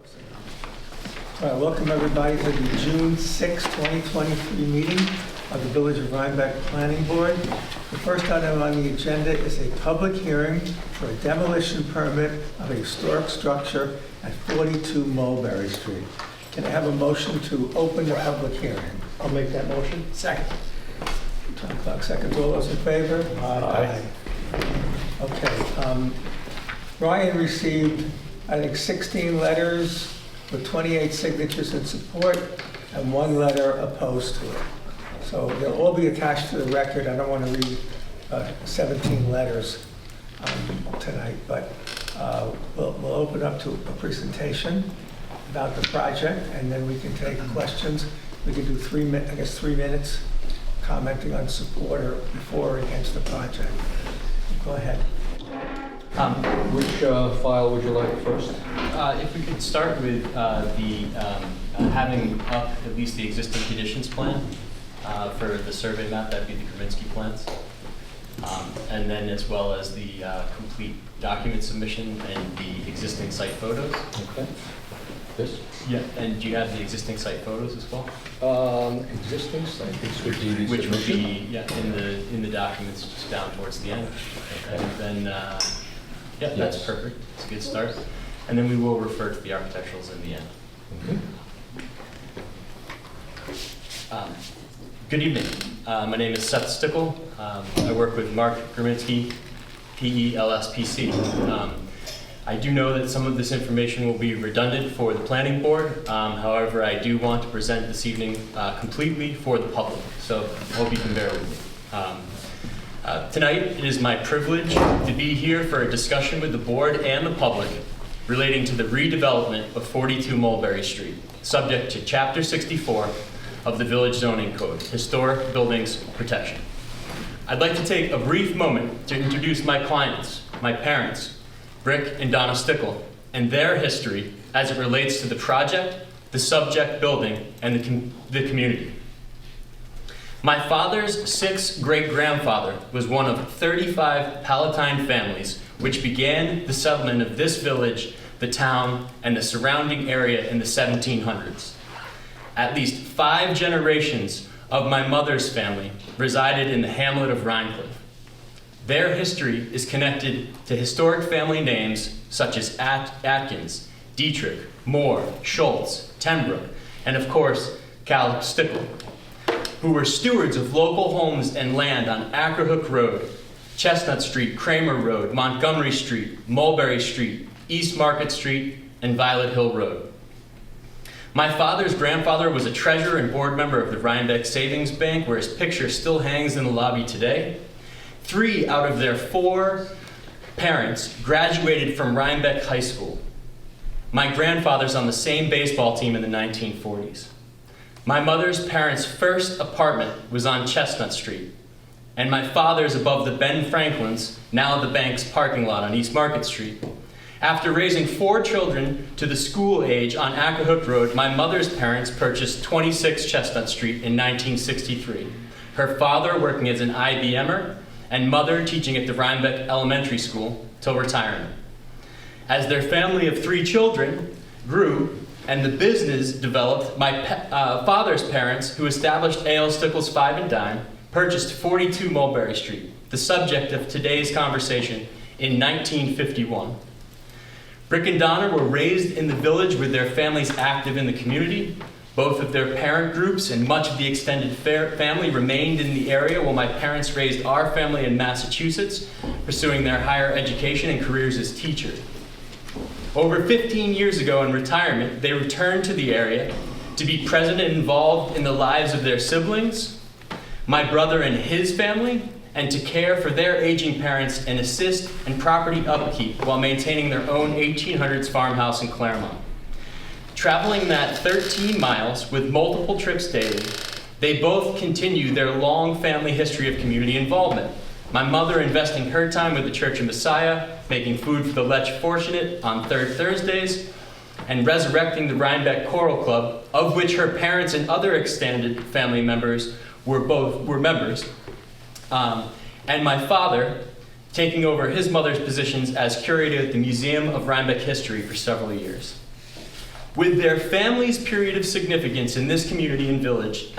All right, welcome everybody to the June 6, 2023 meeting of the Village of Rhinebeck Planning Board. The first item on the agenda is a public hearing for a demolition permit of a historic structure at 42 Mulberry Street. Can I have a motion to open the public hearing? I'll make that motion. Second. Tom Clark, second. All those in favor? Aye. Okay. Ryan received, I think, 16 letters with 28 signatures in support and one letter opposed to it. So they'll all be attached to the record. I don't want to read 17 letters tonight, but we'll open up to a presentation about the project, and then we can take questions. We can do 3 minutes commenting on support or for or against the project. Go ahead. Which file would you like first? If we could start with having up at least the existing conditions plan for the survey map, that'd be the Kravinsky plans. And then as well as the complete document submission and the existing site photos. Okay. This? Yeah. And do you have the existing site photos as well? Existing site. This would be the Which would submission? be in the documents just down towards the end. Okay. And then Yes. that's perfect. It's a good start. And then we will refer to the architecturals in the end. Okay. Good evening. My name is Seth Stickle. I work with Mark Graminsky, PELSPC. I do know that some of this information will be redundant for the planning board. However, I do want to present this evening completely for the public, so I hope you can bear with me. Tonight, it is my privilege to be here for a discussion with the board and the public relating to the redevelopment of 42 Mulberry Street, subject to Chapter 64 of the Village Zoning Code, Historic Buildings Protection. I'd like to take a brief moment to introduce my clients, my parents, Rick and Donna Stickle, and their history as it relates to the project, the subject building, and the community. My father's 6th great-grandfather was one of 35 Palatine families which began the settlement of this village, the town, and the surrounding area in the 1700s. At least 5 generations of my mother's family resided in the hamlet of Rhinecliff. Their history is connected to historic family names such as Atkins, Dietrich, Moore, Schultz, Tenbrook, and of course, Cal Stickle, who were stewards of local homes and land on Ackerhook Road, Chestnut Street, Kramer Road, Montgomery Street, Mulberry Street, East Market Street, and Violet Hill Road. My father's grandfather was a treasurer and board member of the Rhinebeck Savings Bank, where his picture still hangs in the lobby today. 3 out of their 4 parents graduated from Rhinebeck High School. My grandfather's on the same baseball team in the 1940s. My mother's parents' first apartment was on Chestnut Street, and my father's above the Ben Franklin's, now the bank's parking lot on East Market Street. After raising 4 children to the school age on Ackerhook Road, my mother's parents purchased 26 Chestnut Street in 1963. Her father working as an IBMer, and mother teaching at the Rhinebeck Elementary School till retirement. As their family of 3 children grew and the business developed, my father's parents, who established A.L. Stickles 5 and Dime, purchased 42 Mulberry Street, the subject of today's conversation, in 1951. Rick and Donna were raised in the village with their families active in the community. Both of their parent groups and much of the extended family remained in the area while my parents raised our family in Massachusetts, pursuing their higher education and careers as teachers. Over 15 years ago in retirement, they returned to the area to be present and involved in the lives of their siblings, my brother and his family, and to care for their aging parents and assist in property upkeep while maintaining their own 1800s farmhouse in Claremont. Traveling that 13 miles with multiple trips daily, they both continue their long family history of community involvement. My mother investing her time with the Church of Messiah, making food for the less fortunate on third Thursdays, and resurrecting the Rhinebeck Choral Club, of which her parents and other extended family members were members. And my father taking over his mother's positions as curator at the Museum of Rhinebeck History for several years. with their family's period of significance in this community and village,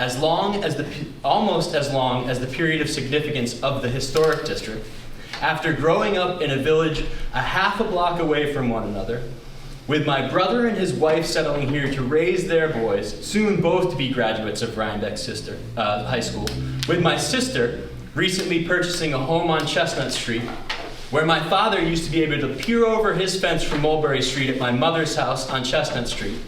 almost as long as the period of significance of the historic district, after growing up in a village a half a block away from one another, with my brother and his wife settling here to raise their boys, soon both to be graduates of Rhinebeck High School, with my sister recently purchasing a home on Chestnut Street, where my father used to be able to peer over his fence from Mulberry Street at my mother's house on Chestnut Street,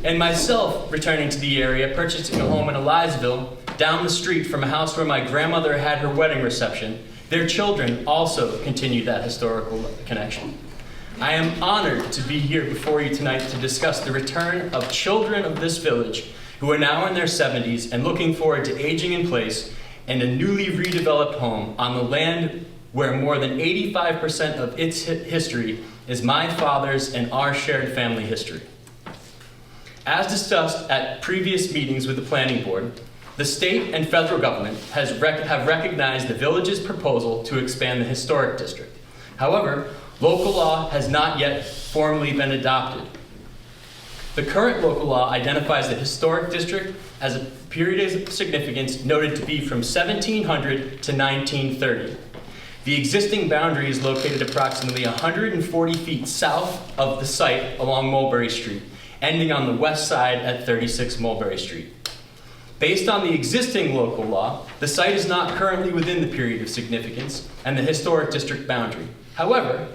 and myself returning to the area, purchasing a home in Elizaville, down the street from a house where my grandmother had her wedding reception. Their children also continue that historical connection. I am honored to be here before you tonight to discuss the return of children of this village who are now in their 70s and looking forward to aging in place in a newly redeveloped home on the land where more than 85% of its history is my father's and our shared family history. As discussed at previous meetings with the Planning Board, the state and federal government have recognized the village's proposal to expand the historic district. However, local law has not yet formally been adopted. The current local law identifies the historic district as a period of significance noted to be from 1700 to 1930. The existing boundary is located approximately 140 feet south of the site along Mulberry Street, ending on the west side at 36 Mulberry Street. Based on the existing local law, the site is not currently within the period of significance and the historic district boundary. However,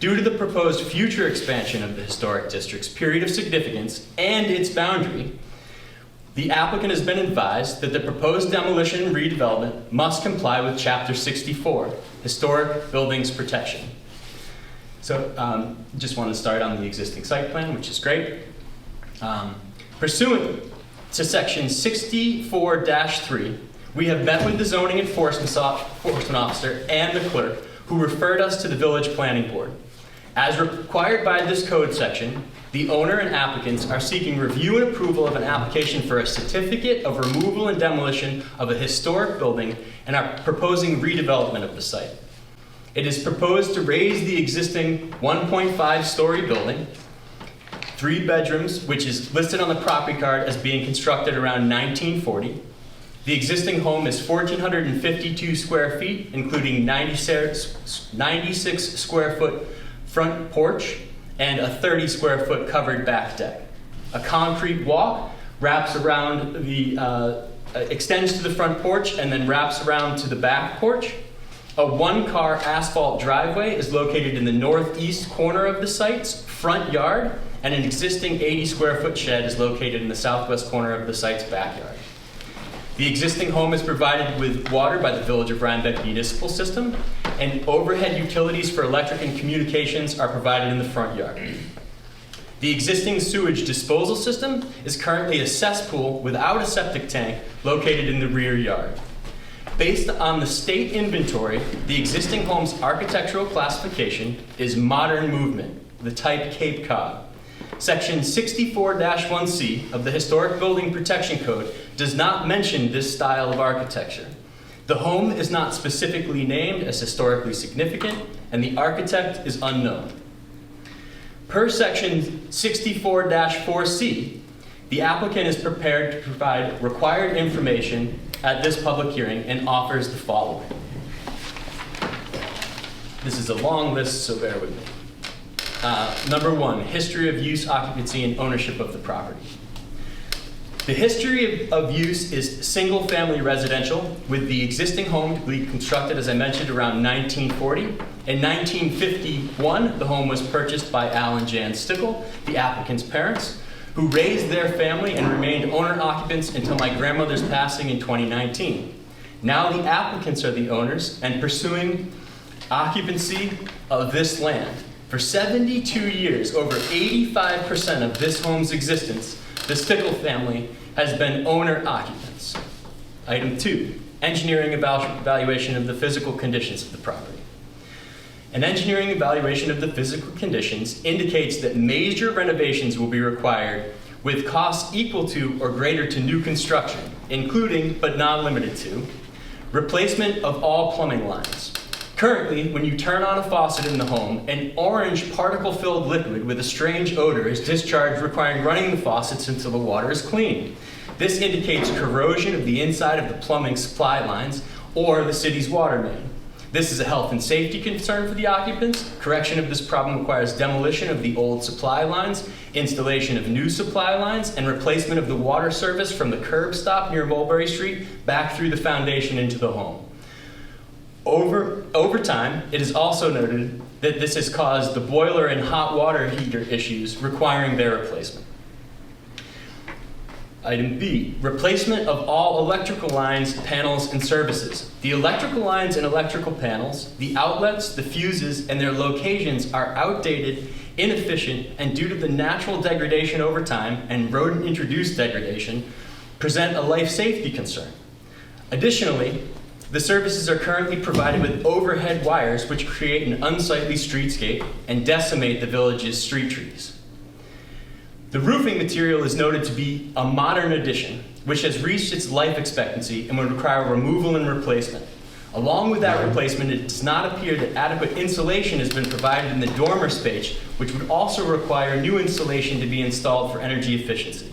due to the proposed future expansion of the historic district's period of significance and its boundary, the applicant has been advised that the proposed demolition and redevelopment must comply with Chapter 64, Historic Buildings Protection. So just want to start on the existing site plan, which is great. Pursuant to Section 64-3, we have met with the zoning enforcement officer and the clerk, who referred us to the village planning board. As required by this code section, the owner and applicants are seeking review and approval of an application for a certificate of removal and demolition of a historic building and are proposing redevelopment of the site. It is proposed to raise the existing 1.5-story building, 3 bedrooms, which is listed on the property card as being constructed around 1940. The existing home is 1,452 square feet, including 96 square foot front porch and a 30 square foot covered back deck. A concrete walk wraps around extends to the front porch and then wraps around to the back porch. A 1-car asphalt driveway is located in the northeast corner of the site's front yard, and an existing 80 square foot shed is located in the southwest corner of the site's backyard. The existing home is provided with water by the Village of Rhinebeck municipal system, and overhead utilities for electric and communications are provided in the front yard. The existing sewage disposal system is currently a cesspool without a septic tank located in the rear yard. Based on the state inventory, the existing home's architectural classification is modern movement, the type Cape Cod. Section 64-1C of the Historic Building Protection Code does not mention this style of architecture. The home is not specifically named as historically significant, and the architect is unknown. Per Section 64-4C, the applicant is prepared to provide required information at this public hearing and offers the following. This is a long list, so bear with me. Number 1, history of use, occupancy, and ownership of the property. The history of use is single-family residential, with the existing home to be constructed, as I mentioned, around 1940. In 1951, the home was purchased by Al and Jan Stickle, the applicant's parents, who raised their family and remained owner-occupants until my grandmother's passing in 2019. Now the applicants are the owners and pursuing occupancy of this land. For 72 years, over 85% of this home's existence, the Stickle family has been owner-occupants. Item 2, engineering evaluation of the physical conditions of the property. An engineering evaluation of the physical conditions indicates that major renovations will be required with costs equal to or greater to new construction, including, but not limited to, replacement of all plumbing lines, Currently, when you turn on a faucet in the home, an orange particle-filled liquid with a strange odor is discharged, requiring running the faucets until the water is cleaned. This indicates corrosion of the inside of the plumbing supply lines or the city's water main. This is a health and safety concern for the occupants. Correction of this problem requires demolition of the old supply lines, installation of new supply lines, and replacement of the water service from the curb stop near Mulberry Street back through the foundation into the home. Over time, it is also noted that this has caused the boiler and hot water heater issues requiring their replacement. Item B, replacement of all electrical lines, panels, and services. The electrical lines and electrical panels, the outlets, the fuses, and their locations are outdated, inefficient, and due to the natural degradation over time and rodent-introduced degradation, present a life safety concern. Additionally, the services are currently provided with overhead wires which create an unsightly streetscape and decimate the village's street trees. The roofing material is noted to be a modern addition, which has reached its life expectancy and would require removal and replacement. Along with that replacement, it does not appear that adequate insulation has been provided in the dormer space, which would also require new insulation to be installed for energy efficiency.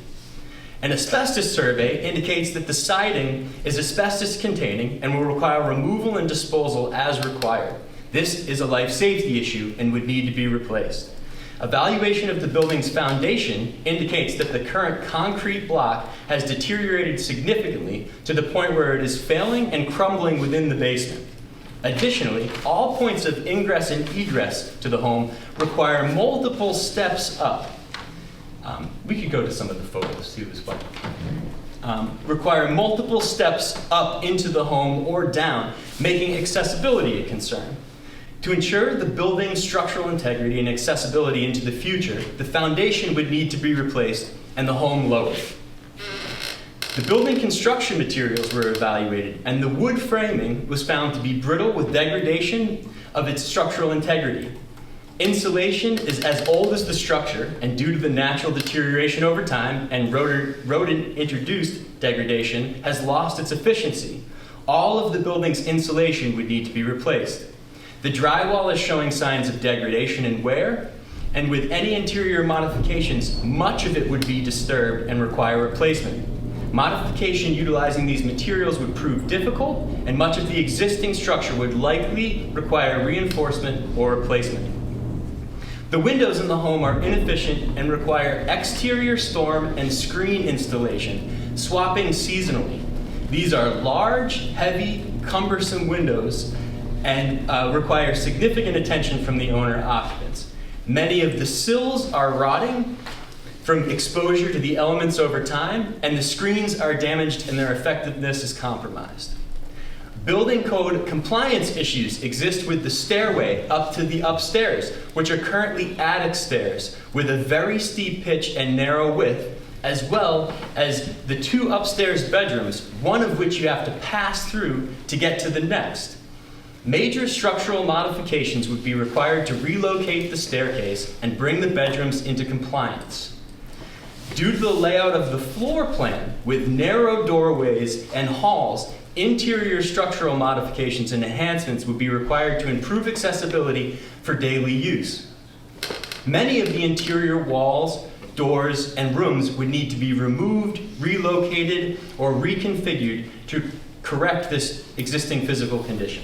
An asbestos survey indicates that the siding is asbestos containing and will require removal and disposal as required. This is a life safety issue and would need to be replaced. Evaluation of the building's foundation indicates that the current concrete block has deteriorated significantly to the point where it is failing and crumbling within the basement. Additionally, all points of ingress and egress to the home require multiple steps up. We could go to some of the photos too as well. Require multiple steps up into the home or down, making accessibility a concern. To ensure the building's structural integrity and accessibility into the future, the foundation would need to be replaced and the home lowered. The building construction materials were evaluated, and the wood framing was found to be brittle with degradation of its structural integrity. Insulation is as old as the structure, and due to the natural deterioration over time and rodent-introduced degradation, has lost its efficiency. All of the building's insulation would need to be replaced. The drywall is showing signs of degradation and wear, and with any interior modifications, much of it would be disturbed and require replacement. Modification utilizing these materials would prove difficult, and much of the existing structure would likely require reinforcement or replacement. The windows in the home are inefficient and require exterior storm and screen installation, swapping seasonally. These are large, heavy, cumbersome windows and require significant attention from the owner occupants. Many of the sills are rotting from exposure to the elements over time, and the screens are damaged and their effectiveness is compromised. Building code compliance issues exist with the stairway up to the upstairs, which are currently attic stairs with a very steep pitch and narrow width, as well as the two upstairs bedrooms, one of which you have to pass through to get to the next. Major structural modifications would be required to relocate the staircase and bring the bedrooms into compliance. Due to the layout of the floor plan, with narrow doorways and halls, interior structural modifications and enhancements would be required to improve accessibility for daily use. Many of the interior walls, doors, and rooms would need to be removed, relocated, or reconfigured to correct this existing physical condition.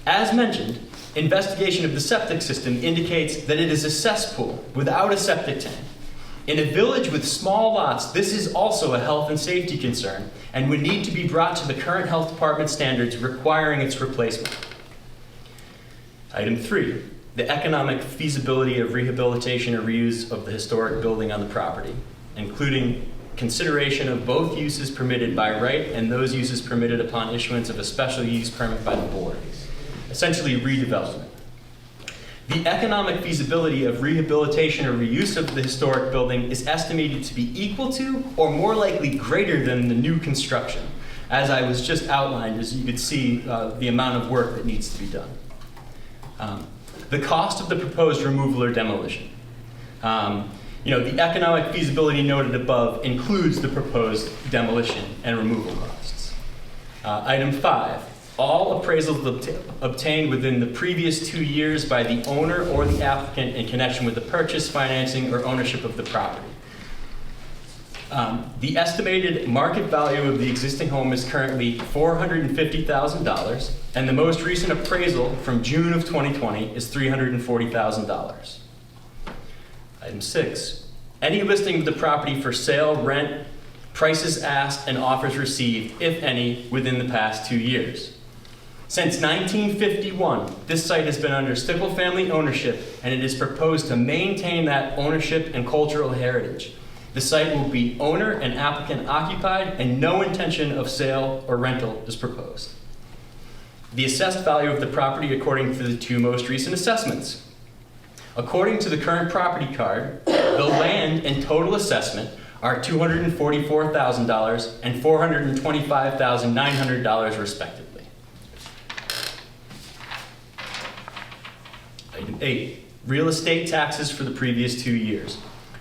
As mentioned, investigation of the septic system indicates that it is a cesspool without a septic tank. In a village with small lots, this is also a health and safety concern and would need to be brought to the current health department standards requiring its replacement. Item 3, the economic feasibility of rehabilitation or reuse of the historic building on the property, including consideration of both uses permitted by right and those uses permitted upon issuance of a special use permit by the board. Essentially redevelopment. The economic feasibility of rehabilitation or reuse of the historic building is estimated to be equal to or more likely greater than the new construction. As I was just outlined, as you could see, the amount of work that needs to be done. The cost of the proposed removal or demolition. The economic feasibility noted above includes the proposed demolition and removal costs. Item 5. all appraisals obtained within the previous 2 years by the owner or the applicant in connection with the purchase, financing, or ownership of the property. The estimated market value of the existing home is currently $450,000, and the most recent appraisal from June of 2020 is $340,000. Item 6, any listing of the property for sale, rent, prices asked, and offers received, if any, within the past 2 years. Since 1951, this site has been under Stickle family ownership, and it is proposed to maintain that ownership and cultural heritage. The site will be owner and applicant occupied, and no intention of sale or rental is proposed. The assessed value of the property according to the 2 most recent assessments. According to the current property card, the land and total assessment are $244,000 and $425,900 respectively. Item 8, real estate taxes for the previous 2 years.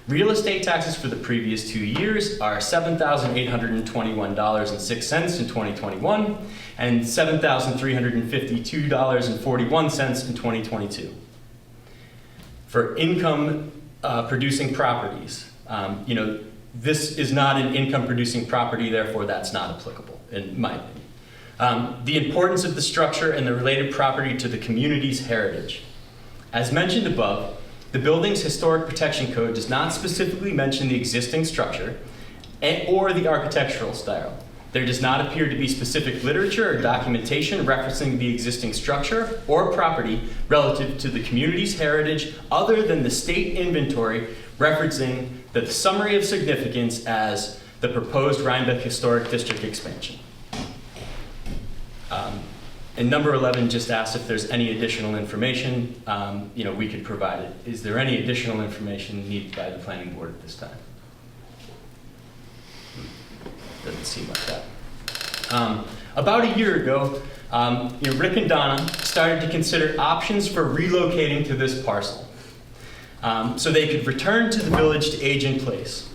Real estate taxes for the previous 2 years are $7,821.06 in 2021 and $7,352.41 in 2022. For income producing properties, this is not an income producing property, therefore that's not applicable, in my opinion. The importance of the structure and the related property to the community's heritage. As mentioned above, the building's historic protection code does not specifically mention the existing structure or the architectural style. There does not appear to be specific literature or documentation referencing the existing structure or property relative to the community's heritage other than the state inventory referencing the summary of significance as the proposed Rhinebeck Historic District expansion. And number 11 just asks if there's any additional information, we could provide it. Is there any additional information needed by the planning board at this time? Doesn't seem like that. About a year ago, Rick and Donna started to consider options for relocating to this parcel so they could return to the village to age in place.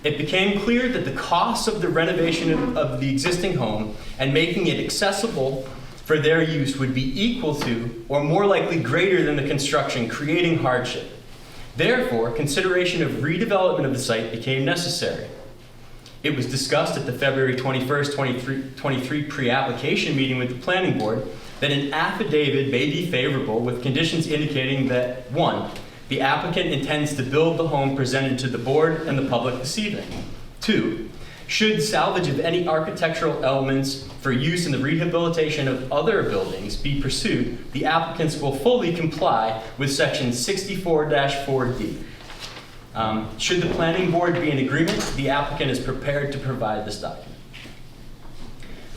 It became clear that the costs of the renovation of the existing home and making it accessible for their use would be equal to or more likely greater than the construction, creating hardship. Therefore, consideration of redevelopment of the site became necessary. It was discussed at the February 21st, 2023 pre-application meeting with the planning board that an affidavit may be favorable with conditions indicating that 1, the applicant intends to build the home presented to the board and the public this evening. 2, should salvage of any architectural elements for use in the rehabilitation of other buildings be pursued, the applicants will fully comply with section 64-4D. Should the planning board be in agreement, the applicant is prepared to provide this document.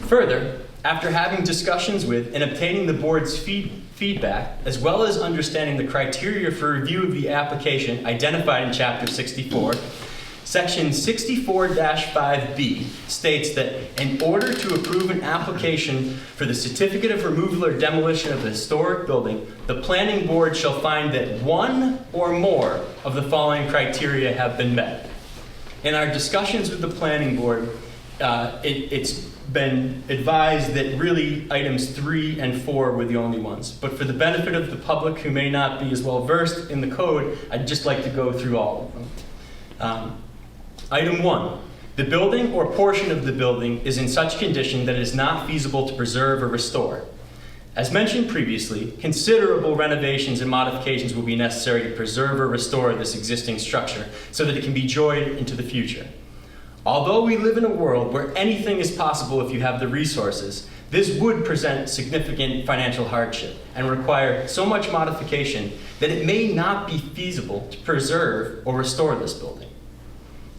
Further, after having discussions with and obtaining the board's feedback, as well as understanding the criteria for review of the application identified in Chapter 64, Section 64-5B states that in order to approve an application for the certificate of removal or demolition of a historic building, the planning board shall find that 1 or more of the following criteria have been met. In our discussions with the planning board, it's been advised that really items 3 and 4 were the only ones. But for the benefit of the public who may not be as well versed in the code, I'd just like to go through all of them. Item 1, the building or portion of the building is in such condition that it is not feasible to preserve or restore. As mentioned previously, considerable renovations and modifications will be necessary to preserve or restore this existing structure so that it can be enjoyed into the future. Although we live in a world where anything is possible if you have the resources, this would present significant financial hardship and require so much modification that it may not be feasible to preserve or restore this building.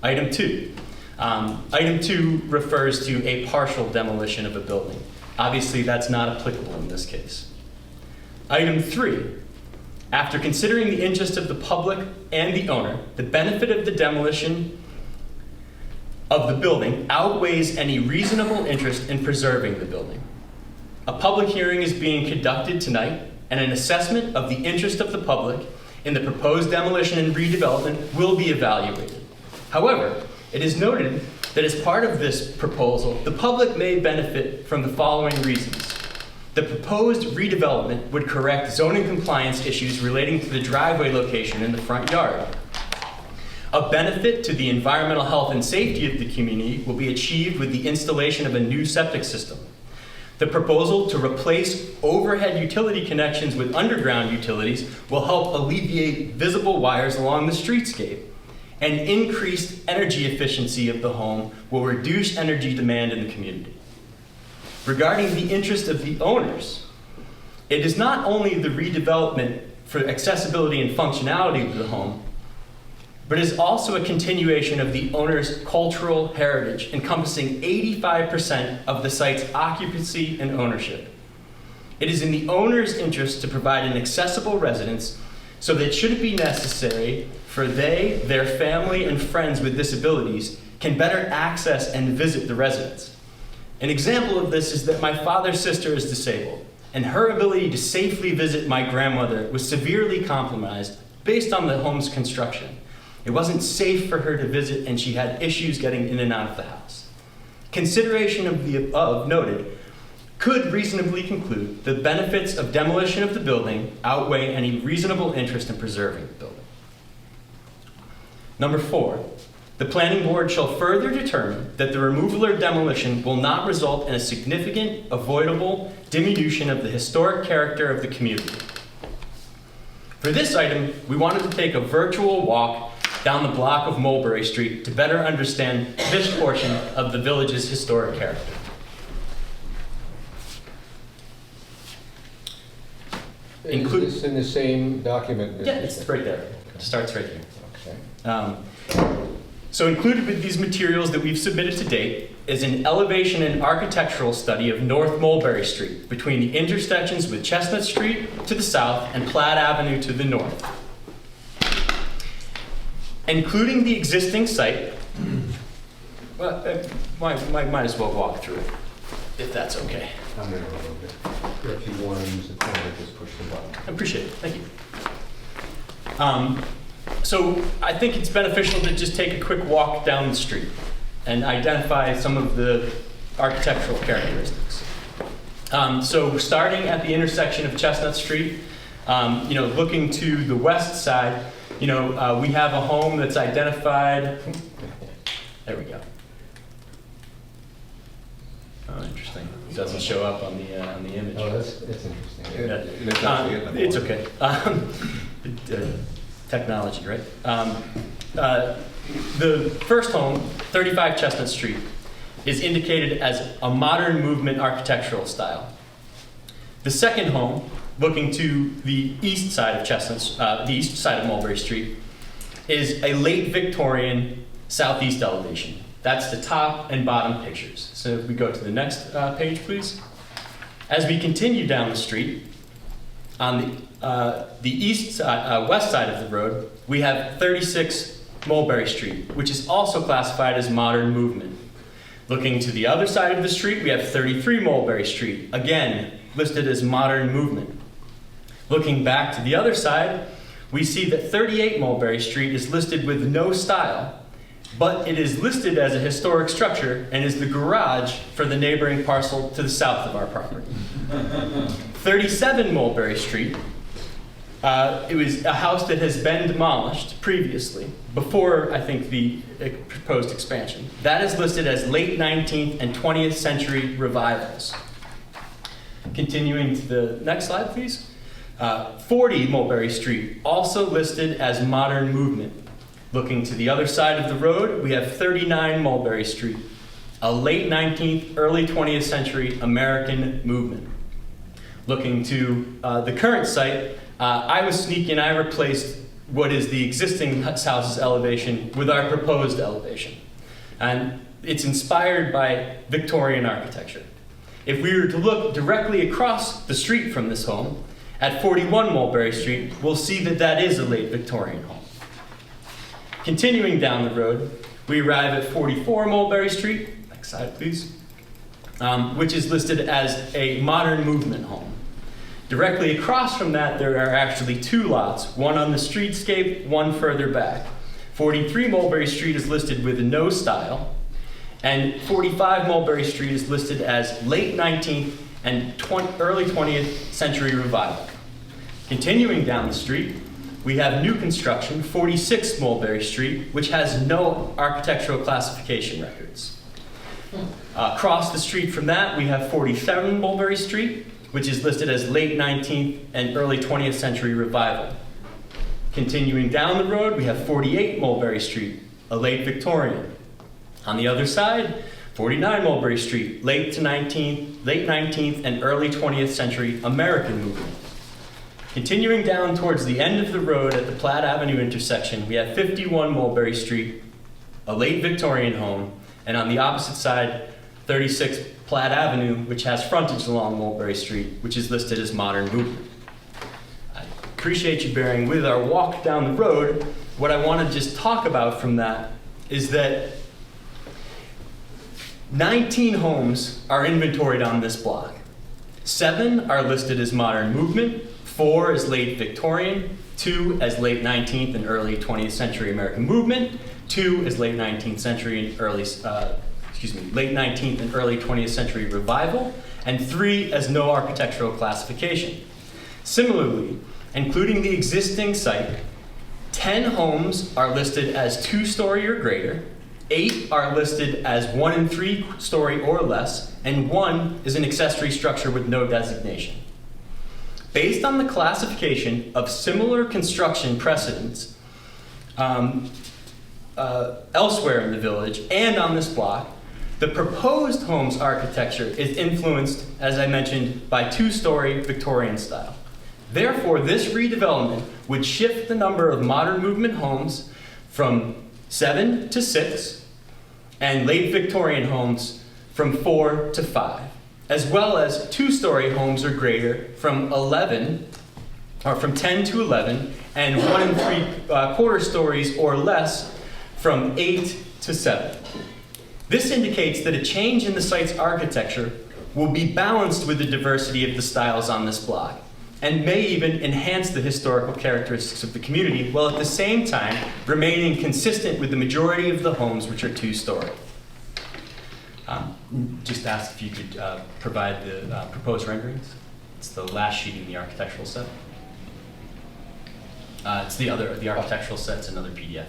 Item 2. Item 2 refers to a partial demolition of a building. Obviously, that's not applicable in this case. Item 3. After considering the interest of the public and the owner, the benefit of the demolition of the building outweighs any reasonable interest in preserving the building. A public hearing is being conducted tonight, and an assessment of the interest of the public in the proposed demolition and redevelopment will be evaluated. However, it is noted that as part of this proposal, the public may benefit from the following reasons. The proposed redevelopment would correct zoning compliance issues relating to the driveway location in the front yard. A benefit to the environmental health and safety of the community will be achieved with the installation of a new septic system. The proposal to replace overhead utility connections with underground utilities will help alleviate visible wires along the streetscape, and increased energy efficiency of the home will reduce energy demand in the community. Regarding the interest of the owners, it is not only the redevelopment for accessibility and functionality of the home, but is also a continuation of the owner's cultural heritage, encompassing 85% of the site's occupancy and ownership. It is in the owner's interest to provide an accessible residence so that it shouldn't be necessary for they, their family, and friends with disabilities can better access and visit the residence. An example of this is that my father's sister is disabled, and her ability to safely visit my grandmother was severely compromised based on the home's construction. It wasn't safe for her to visit, and she had issues getting in and out of the house. Consideration of the above noted could reasonably conclude the benefits of demolition of the building outweigh any reasonable interest in preserving the building. Number 4, the planning board shall further determine that the removal or demolition will not result in a significant, avoidable diminution of the historic character of the community. For this item, we wanted to take a virtual walk down the block of Mulberry Street to better understand this portion of the village's historic character. Is this in the same document? Yeah, it's right there. It starts right here. Okay. So included with these materials that we've submitted to date is an elevation and architectural study of North Mulberry Street between the intersections with Chestnut Street to the south and Platt Avenue to the north. Including the existing site, well, might as well walk through it, if that's okay. I'm going to remove it. If you want to use the pointer, just push the button. I appreciate it, thank you. So I think it's beneficial to just take a quick walk down the street and identify some of the architectural characteristics. So starting at the intersection of Chestnut Street, looking to the west side, we have a home that's identified. There we go. Oh, interesting. It doesn't show up on the image. Oh, that's interesting. Yeah. It's okay. Technology, right? The first home, 35 Chestnut Street, is indicated as a modern movement architectural style. The second home, looking to the east side of the east side of Mulberry Street, is a late Victorian southeast elevation. That's the top and bottom pictures. So if we go to the next page, please. As we continue down the street, on the west side of the road, we have 36 Mulberry Street, which is also classified as modern movement. Looking to the other side of the street, we have 33 Mulberry Street, again listed as modern movement. Looking back to the other side, we see that 38 Mulberry Street is listed with no style, but it is listed as a historic structure and is the garage for the neighboring parcel to the south of our property. 37 Mulberry Street, it was a house that has been demolished previously, before, I think, the proposed expansion. That is listed as late 19th and 20th century revivals. Continuing to the next slide, please. 40 Mulberry Street, also listed as modern movement. Looking to the other side of the road, we have 39 Mulberry Street, a late 19th, early 20th century American movement. Looking to the current site, I was sneaky and I replaced what is the existing house's elevation with our proposed elevation. And it's inspired by Victorian architecture. If we were to look directly across the street from this home, at 41 Mulberry Street, we'll see that that is a late Victorian home. Continuing down the road, we arrive at 44 Mulberry Street, next slide please, which is listed as a modern movement home. Directly across from that, there are actually two lots, one on the streetscape, one further back. 43 Mulberry Street is listed with no style, and 45 Mulberry Street is listed as late 19th and early 20th century revival. Continuing down the street, we have new construction, 46 Mulberry Street, which has no architectural classification records. Across the street from that, we have 47 Mulberry Street, which is listed as late 19th and early 20th century revival. Continuing down the road, we have 48 Mulberry Street, a late Victorian. On the other side, 49 Mulberry Street, late 19th and early 20th century American movement. Continuing down towards the end of the road at the Platt Avenue intersection, we have 51 Mulberry Street, a late Victorian home, and on the opposite side, 36 Platt Avenue, which has frontage along Mulberry Street, which is listed as modern movement. I appreciate you bearing with our walk down the road. What I want to just talk about from that is that 19 homes are inventoried on this block. 7 are listed as modern movement, 4 as late Victorian, 2 as late 19th and early 20th century American movement, 2 as late 19th century and late 19th and early 20th century revival, and 3 as no architectural classification. Similarly, including the existing site, 10 homes are listed as 2-story or greater, 8 are listed as 1 and 3-story or less, and 1 is an accessory structure with no designation. Based on the classification of similar construction precedents elsewhere in the village and on this block, the proposed home's architecture is influenced, as I mentioned, by 2-story Victorian style. Therefore, this redevelopment would shift the number of modern movement homes from 7 to 6, and late Victorian homes from 4 to 5, as well as 2-story homes or greater from 10 to 11, and 1 and 3/4 stories or less from 8 to 7. This indicates that a change in the site's architecture will be balanced with the diversity of the styles on this block, and may even enhance the historical characteristics of the community, while at the same time remaining consistent with the majority of the homes, which are 2-story. Just asked if you could provide the proposed renderings. It's the last sheet in the architectural set. It's the architectural set's another PDF.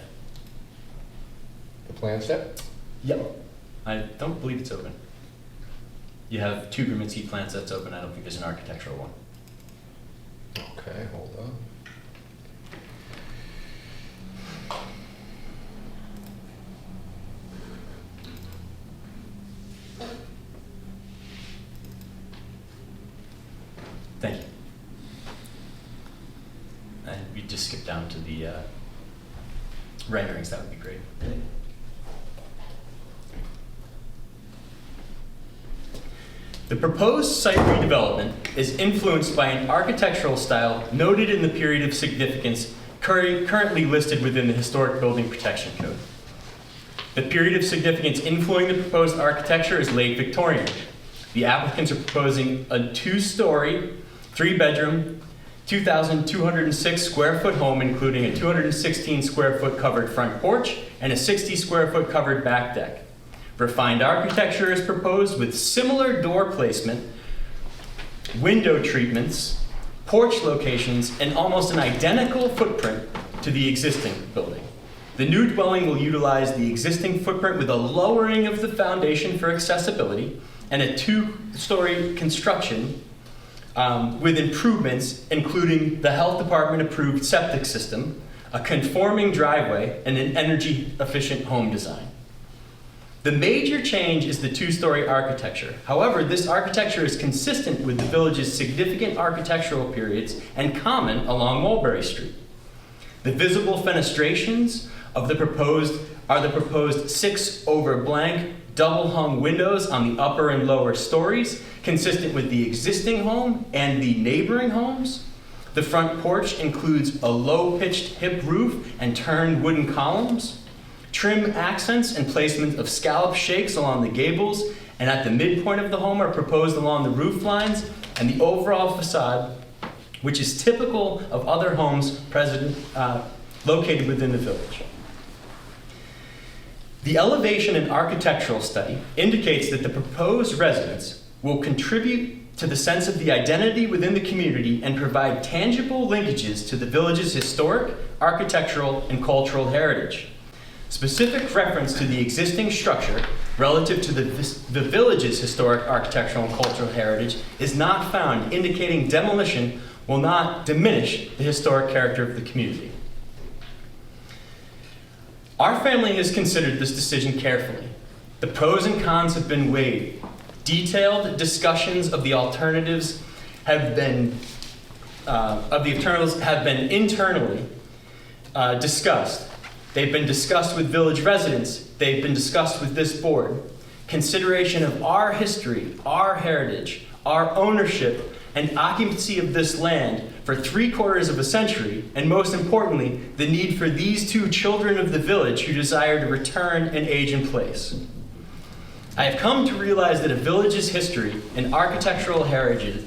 The plan set? Yep. I don't believe it's open. You have 2 Grumetsky plan sets open. I don't think there's an architectural one. Okay, hold on. Thank you. And we just skip down to the renderings. That would be great. The proposed site redevelopment is influenced by an architectural style noted in the period of significance currently listed within the Historic Building Protection Code. The period of significance influencing the proposed architecture is late Victorian. The applicants are proposing a 2-story, 3-bedroom, 2,206 square foot home, including a 216 square foot covered front porch and a 60 square foot covered back deck. Refined architecture is proposed with similar door placement, window treatments, porch locations, and almost an identical footprint to the existing building. The new dwelling will utilize the existing footprint with a lowering of the foundation for accessibility and a 2-story construction with improvements including the health department approved septic system, a conforming driveway, and an energy efficient home design. The major change is the 2-story architecture. However, this architecture is consistent with the village's significant architectural periods and common along Mulberry Street. The visible fenestrations of the proposed 6 over blank double hung windows on the upper and lower stories, consistent with the existing home and the neighboring homes. The front porch includes a low-pitched hip roof and turned wooden columns. Trim accents and placement of scallop shakes along the gables and at the midpoint of the home are proposed along the roof lines and the overall facade, which is typical of other homes located within the village. The elevation and architectural study indicates that the proposed residence will contribute to the sense of the identity within the community and provide tangible linkages to the village's historic, architectural, and cultural heritage. Specific reference to the existing structure relative to the village's historic, architectural, and cultural heritage is not found, indicating demolition will not diminish the historic character of the community. Our family has considered this decision carefully. The pros and cons have been weighed. Detailed discussions of the alternatives have been internally discussed. They've been discussed with village residents. They've been discussed with this board. Consideration of our history, our heritage, our ownership, and occupancy of this land for 3/4 of a century, and most importantly, the need for these two children of the village who desire to return and age in place. I have come to realize that a village's history and architectural heritage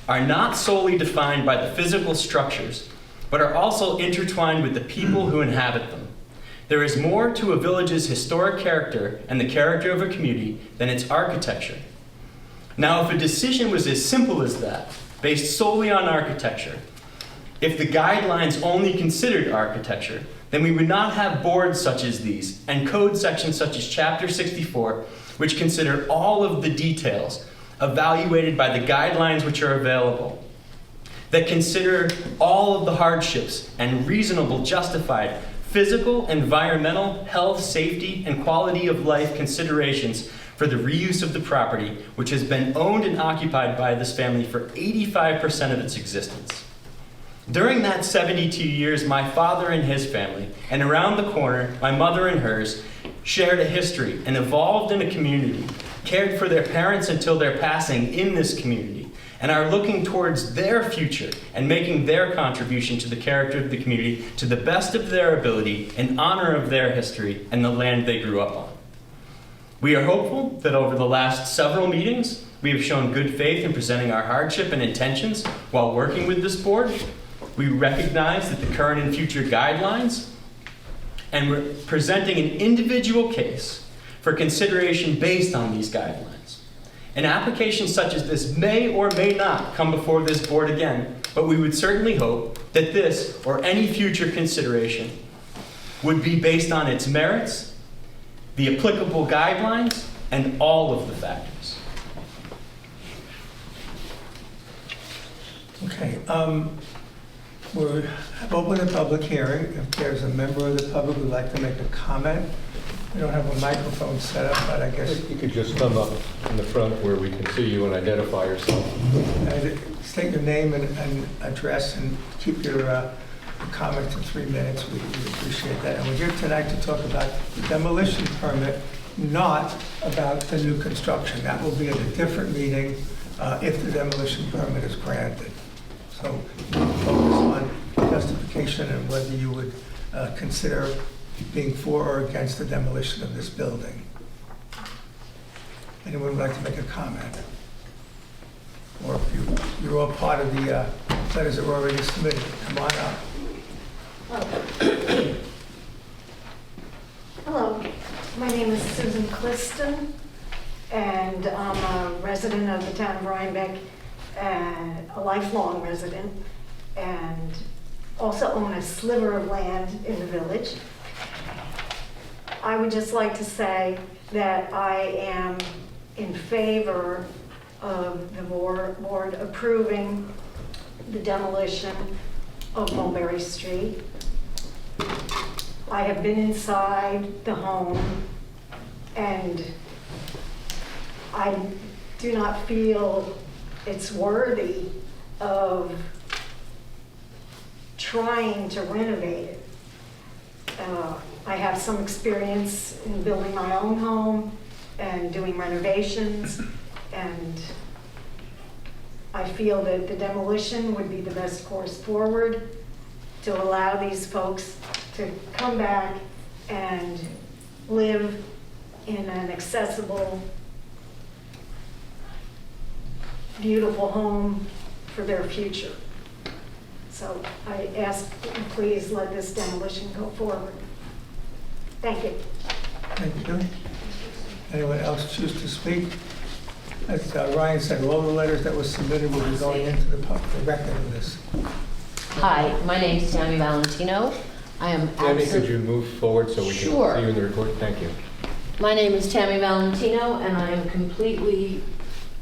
are not solely defined by the physical structures, but are also intertwined with the people who inhabit them. There is more to a village's historic character and the character of a community than its architecture. Now, if a decision was as simple as that, based solely on architecture, if the guidelines only considered architecture, then we would not have boards such as these and code sections such as Chapter 64, which consider all of the details evaluated by the guidelines which are available, that consider all of the hardships and reasonable, justified physical, environmental, health, safety, and quality of life considerations for the reuse of the property, which has been owned and occupied by this family for 85% of its existence. During that 72 years, my father and his family, and around the corner, my mother and hers, shared a history and evolved in a community, cared for their parents until their passing in this community, and are looking towards their future and making their contribution to the character of the community to the best of their ability in honor of their history and the land they grew up on. We are hopeful that over the last several meetings, we have shown good faith in presenting our hardship and intentions while working with this board. We recognize that the current and future guidelines, and we're presenting an individual case for consideration based on these guidelines. An application such as this may or may not come before this board again, but we would certainly hope that this or any future consideration would be based on its merits, the applicable guidelines, and all of the factors. Okay, we've opened a public hearing. If there's a member of the public who'd like to make a comment, we don't have a microphone set up, but I guess You could just come up in the front where we can see you and identify yourself. state your name and address and keep your comment to 3 minutes. We appreciate that. And we're here tonight to talk about the demolition permit, not about the new construction. That will be at a different meeting if the demolition permit is granted. So we'll focus on justification and whether you would consider being for or against the demolition of this building. Anyone would like to make a comment? Or if you're all part of the letters that were already submitted, come on up. Hello, my name is Susan Cliston, and I'm a resident of the town of Rhinebeck, and a lifelong resident, and also own a sliver of land in the village. I would just like to say that I am in favor of the board approving the demolition of Mulberry Street. I have been inside the home, and I do not feel it's worthy of trying to renovate it. I have some experience in building my own home and doing renovations, and I feel that the demolition would be the best course forward to allow these folks to come back and live in an accessible, beautiful home for their future. So I ask that you please let this demolition go forward. Thank you. Thank you. Anyone else choose to speak? As Ryan said, all the letters that were submitted will be going into the record of this. Hi, my name is Tammy Valentino. I am Tammy, could you move forward so we can see Sure. you in the report? Thank you. My name is Tammy Valentino, and I am completely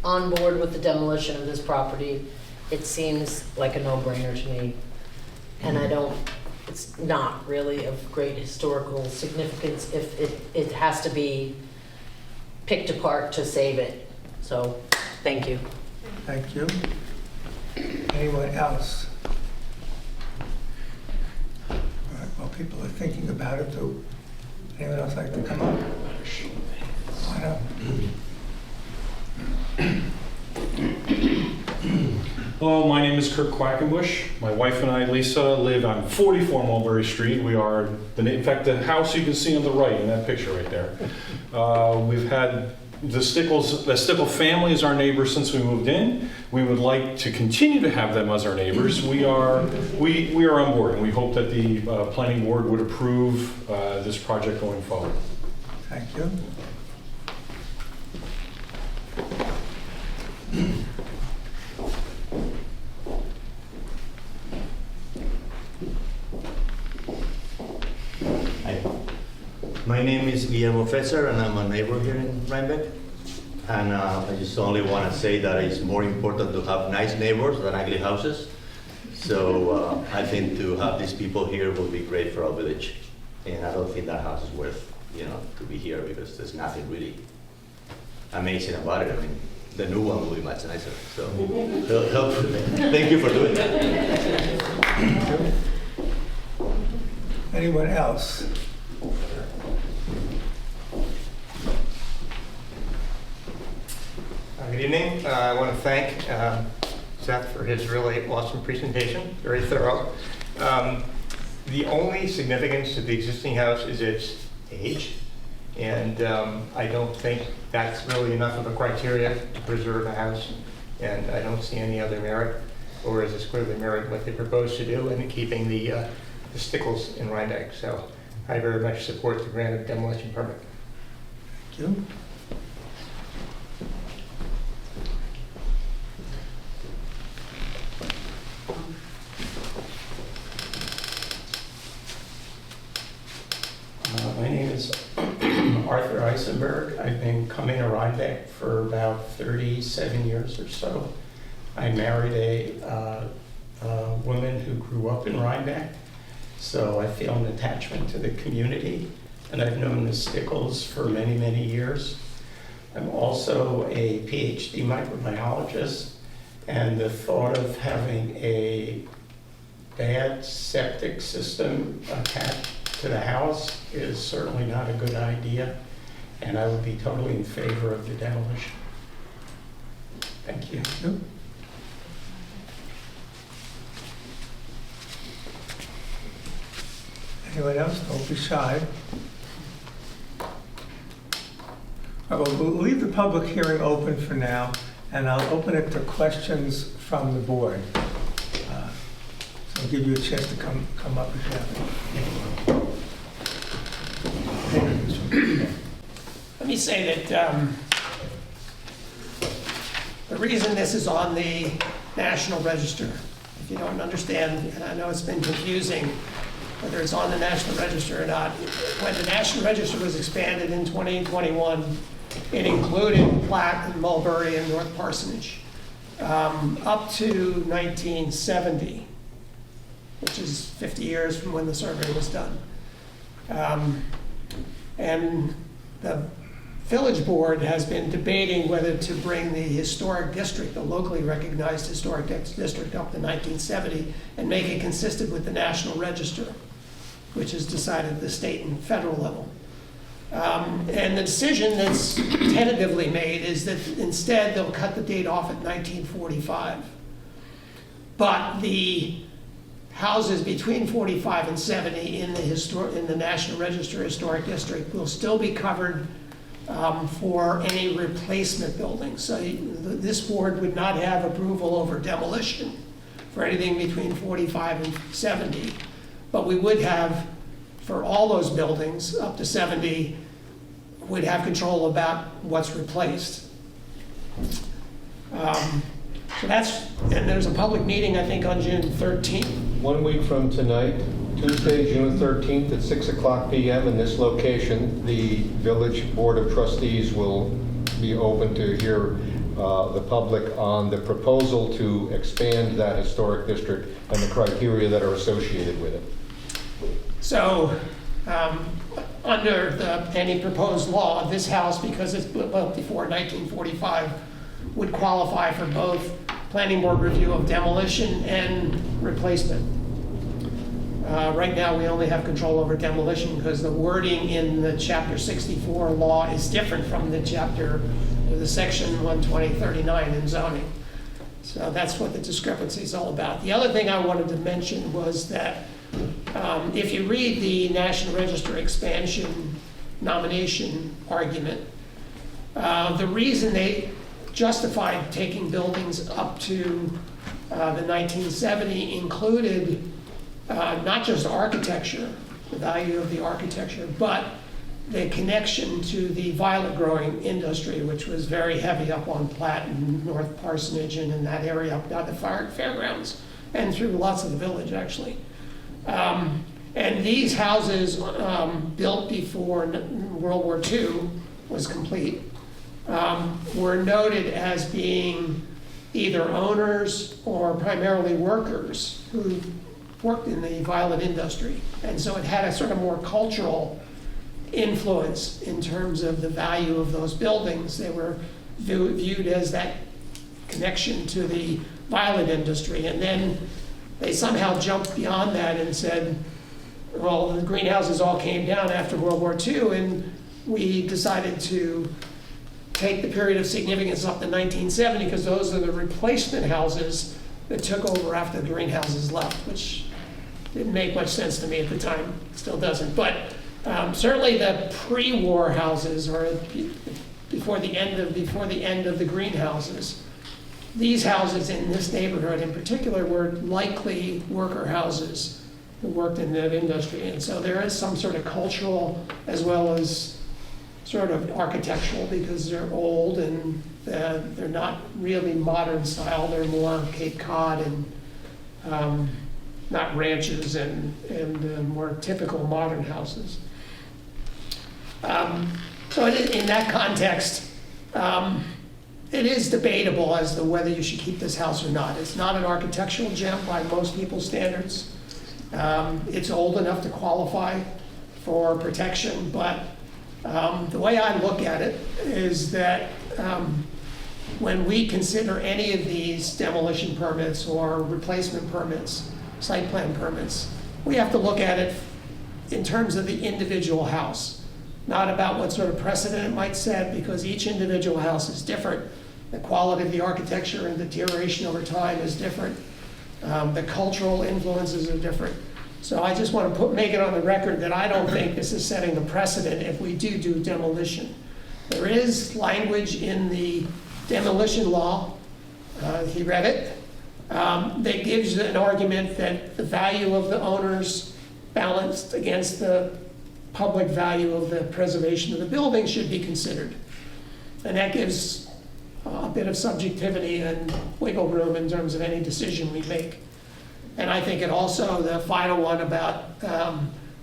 on board with the demolition of this property. It seems like a no-brainer to me, and it's not really of great historical significance if it has to be picked apart to save it. So, thank you. Thank you. Anyone else? All right, while people are thinking about it, do anyone else like to come up? Why not? Hello, my name is Kirk Quackenbush. My wife and I, Lisa, live on 44 Mulberry Street. We are, in fact, the house you can see on the right in that picture right there. We've had the Stickle family as our neighbors since we moved in. We would like to continue to have them as our neighbors. We are on board, and we hope that the planning board would approve this project going forward. Thank you. Hi. My name is Guillermo Fesser, and I'm a neighbor here in Rhinebeck. And I just only want to say that it's more important to have nice neighbors than ugly houses. So I think to have these people here will be great for our village. And I don't think that house is worth, to be here because there's nothing really amazing about it. I mean, the new one will be much nicer. So hopefully, thank you for doing that. Anyone else? Good evening. I want to thank Seth for his really awesome presentation, very thorough. The only significance to the existing house is its age, and I don't think that's really enough of a criteria to preserve a house, and I don't see any other merit, or is this clearly merit what they propose to do in keeping the Stickles in Rhinebeck. So I very much support the grant of demolition permit. Thank you. My name is Arthur Eisenberg. I've been coming to Rhinebeck for about 37 years or so. I married a woman who grew up in Rhinebeck, so I feel an attachment to the community, and I've known the Stickles for many, many years. I'm also a PhD microbiologist, and the thought of having a bad septic system attached to the house is certainly not a good idea, and I would be totally in favor of the demolition. Thank you. Thank you. Anyone else? Don't be shy. All right, well, we'll leave the public hearing open for now, and I'll open it to questions from the board. So I'll give you a chance to come up if you have any. Let me say that the reason this is on the National Register, if you don't understand, and I know it's been confusing whether it's on the National Register or not, when the National Register was expanded in 2021, it included Platt and Mulberry and North Parsonage up to 1970, which is 50 years from when the survey was done. And the village board has been debating whether to bring the historic district, the locally recognized historic district, up to 1970 and make it consistent with the National Register, which is decided at the state and federal level. And the decision that's tentatively made is that instead they'll cut the date off at 1945. But the houses between 45 and 70 in the National Register Historic District will still be covered for any replacement buildings. So this board would not have approval over demolition for anything between 45 and 70, but we would have, for all those buildings up to 70, would have control about what's replaced. So that's, and there's a public meeting, I think, on June 13th. 1 week from tonight, Tuesday, June 13th at 6:00 PM in this location, the Village Board of Trustees will be open to hear the public on the proposal to expand that historic district and the criteria that are associated with it. So, under any proposed law, this house, because it's built before 1945, would qualify for both planning board review of demolition and replacement. Right now, we only have control over demolition because the wording in the Chapter 64 law is different from the Section 12039 in zoning. So that's what the discrepancy is all about. The other thing I wanted to mention was that if you read the National Register expansion nomination argument, the reason they justified taking buildings up to the 1970 included not just architecture, the value of the architecture, but the connection to the violet growing industry, which was very heavy up on Platte and North Parsonage and in that area up by the fairgrounds and through lots of the village, actually. And these houses built before World War II was complete were noted as being either owners or primarily workers who worked in the violet industry. And so it had a sort of more cultural influence in terms of the value of those buildings. They were viewed as that connection to the violet industry. And then they somehow jumped beyond that and said, well, the greenhouses all came down after World War II, and we decided to take the period of significance up to 1970 because those are the replacement houses that took over after the greenhouses left, which didn't make much sense to me at the time, still doesn't. But certainly the pre-war houses, or before the end of the greenhouses, these houses in this neighborhood in particular were likely worker houses who worked in that industry. And so there is some sort of cultural as well as sort of architectural, because they're old and they're not really modern style. They're more Cape Cod and not ranches and more typical modern houses. So in that context, it is debatable as to whether you should keep this house or not. It's not an architectural gem by most people's standards. It's old enough to qualify for protection, but the way I look at it is that when we consider any of these demolition permits or replacement permits, site plan permits, we have to look at it in terms of the individual house, not about what sort of precedent it might set, because each individual house is different. The quality of the architecture and deterioration over time is different. The cultural influences are different. So I just want to make it on the record that I don't think this is setting a precedent if we do demolition. There is language in the demolition law, he read it, that gives an argument that the value of the owners balanced against the public value of the preservation of the building should be considered. And that gives a bit of subjectivity and wiggle room in terms of any decision we make. And I think it also, the final one about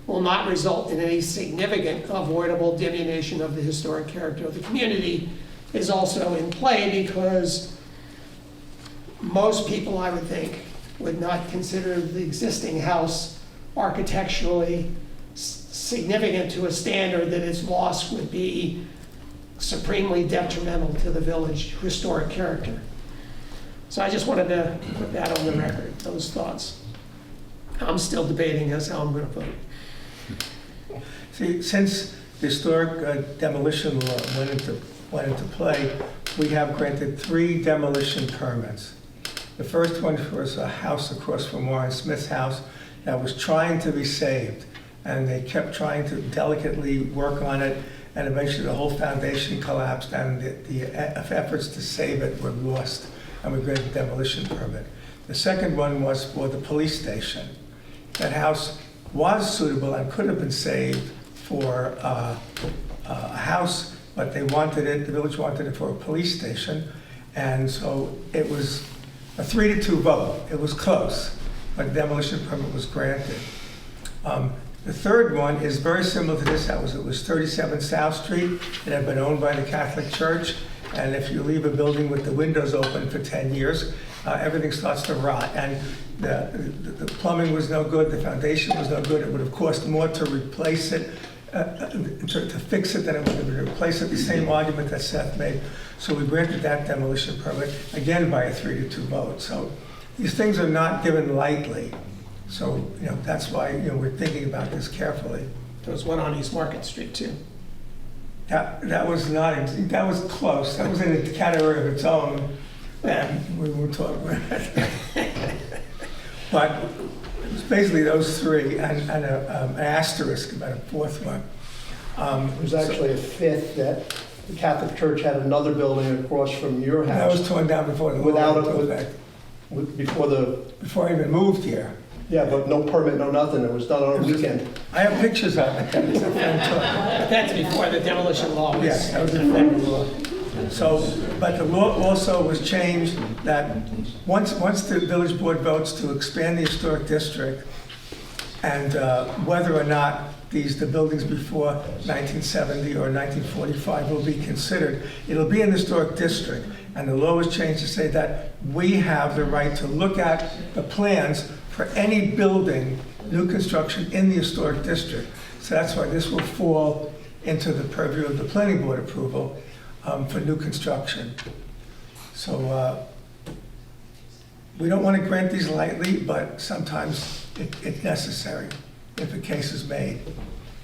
will not result in any significant avoidable diminution of the historic character of the community is also in play, because most people, I would think, would not consider the existing house architecturally significant to a standard that its loss would be supremely detrimental to the village historic character. So I just wanted to put that on the record, those thoughts. I'm still debating as how I'm going to vote. See, since the historic demolition law went into play, we have granted 3 demolition permits. The first one was a house across from Warren Smith's house that was trying to be saved, and they kept trying to delicately work on it, and eventually the whole foundation collapsed, and the efforts to save it were lost, and we granted a demolition permit. The second one was for the police station. That house was suitable and could have been saved for a house, but they wanted it, the village wanted it for a police station, and so it was a 3-2 vote. It was close, but demolition permit was granted. The third one is very similar to this house. It was 37 South Street. It had been owned by the Catholic Church, and if you leave a building with the windows open for 10 years, everything starts to rot. And the plumbing was no good, the foundation was no good. It would have cost more to replace it, to fix it than it would have been to replace it. The same argument that Seth made. So we granted that demolition permit, again by a 3-2 vote. So these things are not given lightly. So, that's why, we're thinking about this carefully. There was one on East Market Street too. That was not, that was close. That was in a category of its own, and we won't talk about it. But it was basically those three, and an asterisk about a fourth one. There was actually a fifth that the Catholic Church had another building across from your house. That was torn down before the law Without went it, into effect. Before I even moved here. Yeah, but no permit, no nothing. It was done on a weekend. I have pictures of it. But that's before the demolition law was. Yes, that was in federal law. So, but the law also was changed that once the village board votes to expand the historic district, and whether or not the buildings before 1970 or 1945 will be considered, it'll be an historic district. And the law was changed to say that we have the right to look at the plans for any building, new construction in the historic district. So that's why this will fall into the purview of the planning board approval for new construction. So we don't want to grant these lightly, but sometimes it's necessary if a case is made.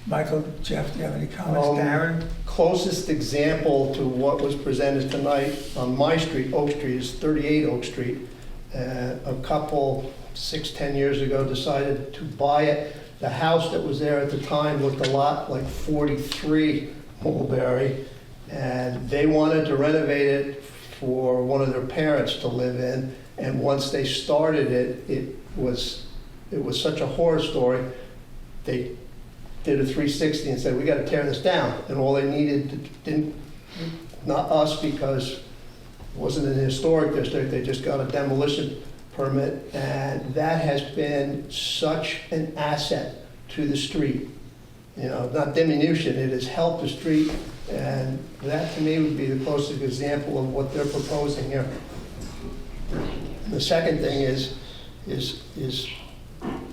Michael, Jeff, do you have any comments? Darren? Closest example to what was presented tonight on my street, Oak Street, is 38 Oak Street. A couple, 6-10 years ago, decided to buy it. The house that was there at the time looked a lot like 43 Mulberry, and they wanted to renovate it for one of their parents to live in. And once they started it, it was such a horror story. They did a 360 and said, we got to tear this down. And all they needed, not us, because it wasn't in the historic district, they just got a demolition permit. And that has been such an asset to the street. Not diminution, it has helped the street. And that to me would be the closest example of what they're proposing here. The second thing is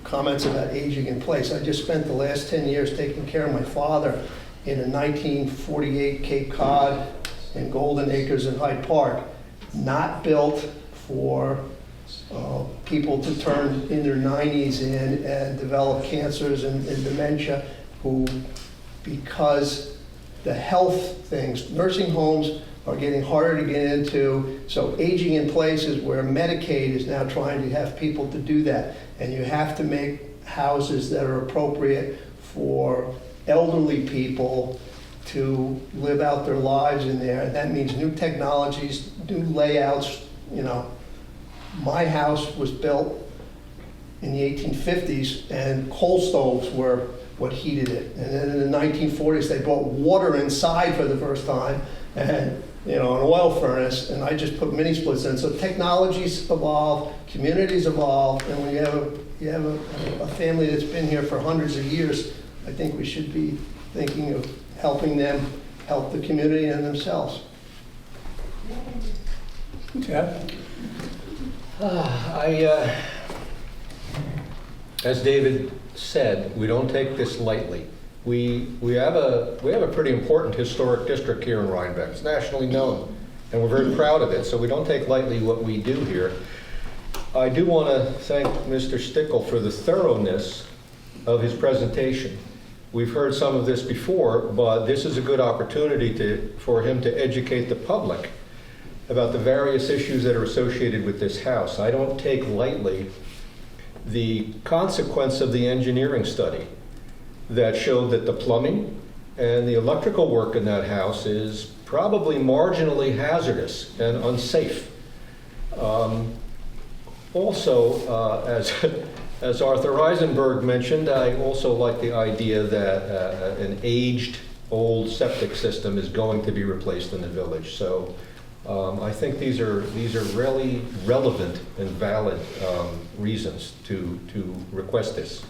comments about aging in place. I just spent the last 10 years taking care of my father in a 1948 Cape Cod and Golden Acres in Hyde Park, not built for people to turn in their 90s in and develop cancers and dementia, who, because the health things, nursing homes are getting harder to get into, so aging in place is where Medicaid is now trying to have people to do that. And you have to make houses that are appropriate for elderly people to live out their lives in there. And that means new technologies, new layouts. My house was built in the 1850s, and coal stoves were what heated it. And then in the 1940s, they brought water inside for the first time, and an oil furnace, and I just put mini splits in. So technologies evolve, communities evolve, and when you have a family that's been here for hundreds of years, I think we should be thinking of helping them help the community and themselves. Jeff? As David said, we don't take this lightly. We have a pretty important historic district here in Rhinebeck. It's nationally known, and we're very proud of it, so we don't take lightly what we do here. I do want to thank Mr. Stickle for the thoroughness of his presentation. We've heard some of this before, but this is a good opportunity for him to educate the public about the various issues that are associated with this house. I don't take lightly the consequence of the engineering study that showed that the plumbing and the electrical work in that house is probably marginally hazardous and unsafe. As Arthur Eisenberg mentioned, I also like the idea that an aged old septic system is going to be replaced in the village. So I think these are really relevant and valid reasons to request this.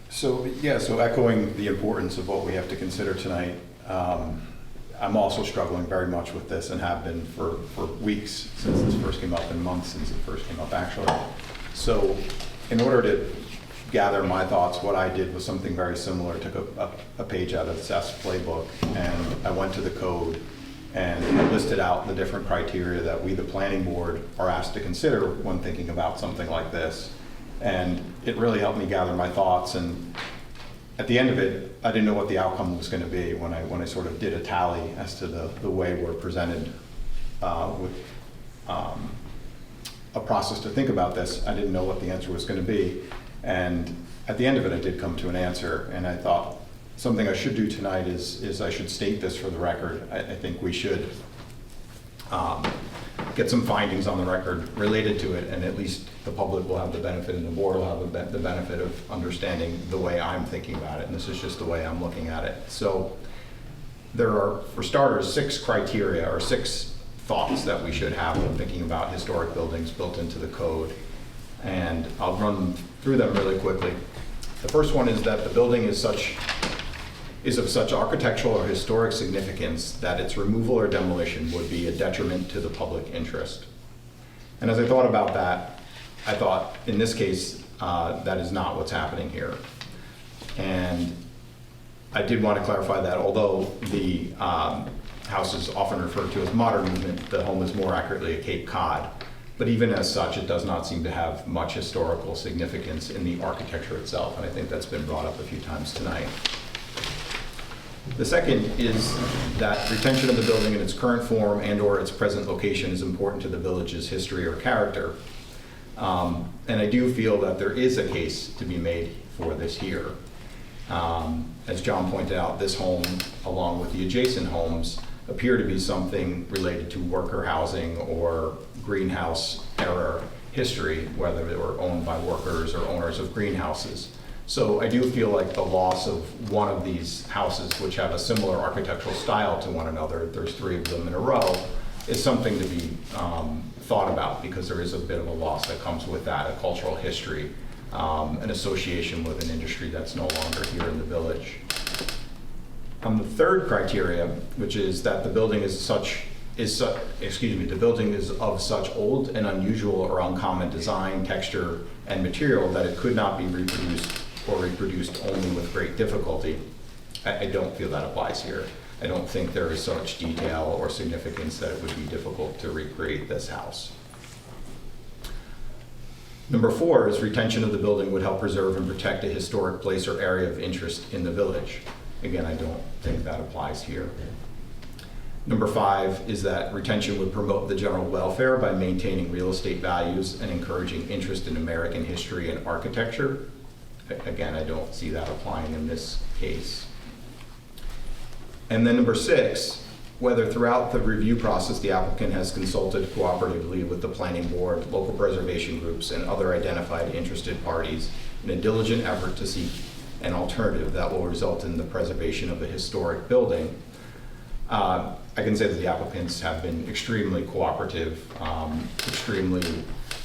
So, yeah, so echoing the importance of what we have to consider tonight, I'm also struggling very much with this and have been for weeks since this first came up and months since it first came up, actually. So in order to gather my thoughts, what I did was something very similar. Took a page out of Seth's playbook, and I went to the code and I listed out the different criteria that we, the planning board, are asked to consider when thinking about something like this. And it really helped me gather my thoughts, and at the end of it, I didn't know what the outcome was going to be when I sort of did a tally as to the way we're presented with a process to think about this. I didn't know what the answer was going to be, and at the end of it, I did come to an answer, and I thought something I should do tonight is I should state this for the record. I think we should get some findings on the record related to it, and at least the public will have the benefit and the board will have the benefit of understanding the way I'm thinking about it, and this is just the way I'm looking at it. So there are, for starters, 6 criteria or 6 thoughts that we should have when thinking about historic buildings built into the code, and I'll run through them really quickly. The first one is that the building is of such architectural or historic significance that its removal or demolition would be a detriment to the public interest. And as I thought about that, I thought, in this case, that is not what's happening here. And I did want to clarify that although the house is often referred to as modern movement, the home is more accurately a Cape Cod. But even as such, it does not seem to have much historical significance in the architecture itself, and I think that's been brought up a few times tonight. The second is that retention of the building in its current form and/or its present location is important to the village's history or character. And I do feel that there is a case to be made for this here. As John pointed out, this home, along with the adjacent homes, appear to be something related to worker housing or greenhouse era history, whether they were owned by workers or owners of greenhouses. So I do feel like the loss of one of these houses, which have a similar architectural style to one another, there's 3 of them in a row, is something to be thought about, because there is a bit of a loss that comes with that, a cultural history, an association with an industry that's no longer here in the village. The third criteria, which is that the building the building is of such old and unusual or uncommon design, texture, and material that it could not be reproduced or reproduced only with great difficulty. I don't feel that applies here. I don't think there is so much detail or significance that it would be difficult to recreate this house. Number 4 is retention of the building would help preserve and protect a historic place or area of interest in the village. Again, I don't think that applies here. Number 5 is that retention would promote the general welfare by maintaining real estate values and encouraging interest in American history and architecture. Again, I don't see that applying in this case. And then number 6, whether throughout the review process the applicant has consulted cooperatively with the planning board, local preservation groups, and other identified interested parties in a diligent effort to seek an alternative that will result in the preservation of a historic building. I can say that the applicants have been extremely cooperative, extremely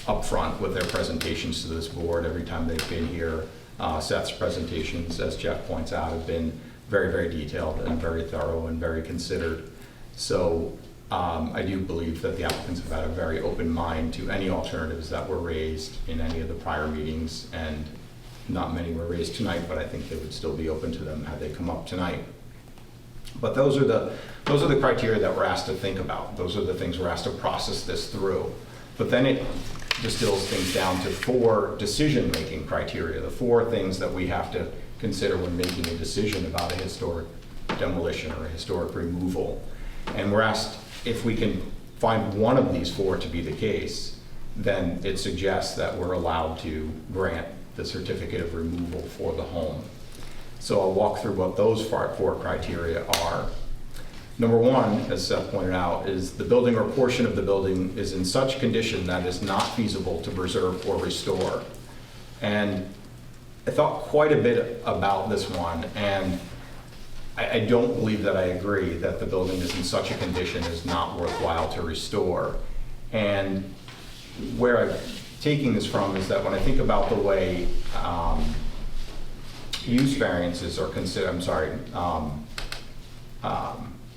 upfront with their presentations to this board every time they've been here. Seth's presentations, as Jeff points out, have been very, very detailed and very thorough and very considered. So I do believe that the applicants have had a very open mind to any alternatives that were raised in any of the prior meetings, and not many were raised tonight, but I think they would still be open to them had they come up tonight. But those are the criteria that we're asked to think about. Those are the things we're asked to process this through. But then it distills things down to 4 decision-making criteria, the 4 things that we have to consider when making a decision about a historic demolition or a historic removal. And we're asked if we can find one of these 4 to be the case, then it suggests that we're allowed to grant the certificate of removal for the home. So I'll walk through what those 4 criteria are. Number 1, as Seth pointed out, is the building or portion of the building is in such condition that it's not feasible to preserve or restore. And I thought quite a bit about this one, and I don't believe that I agree that the building is in such a condition as not worthwhile to restore. And where I'm taking this from is that when I think about the way use variances are considered,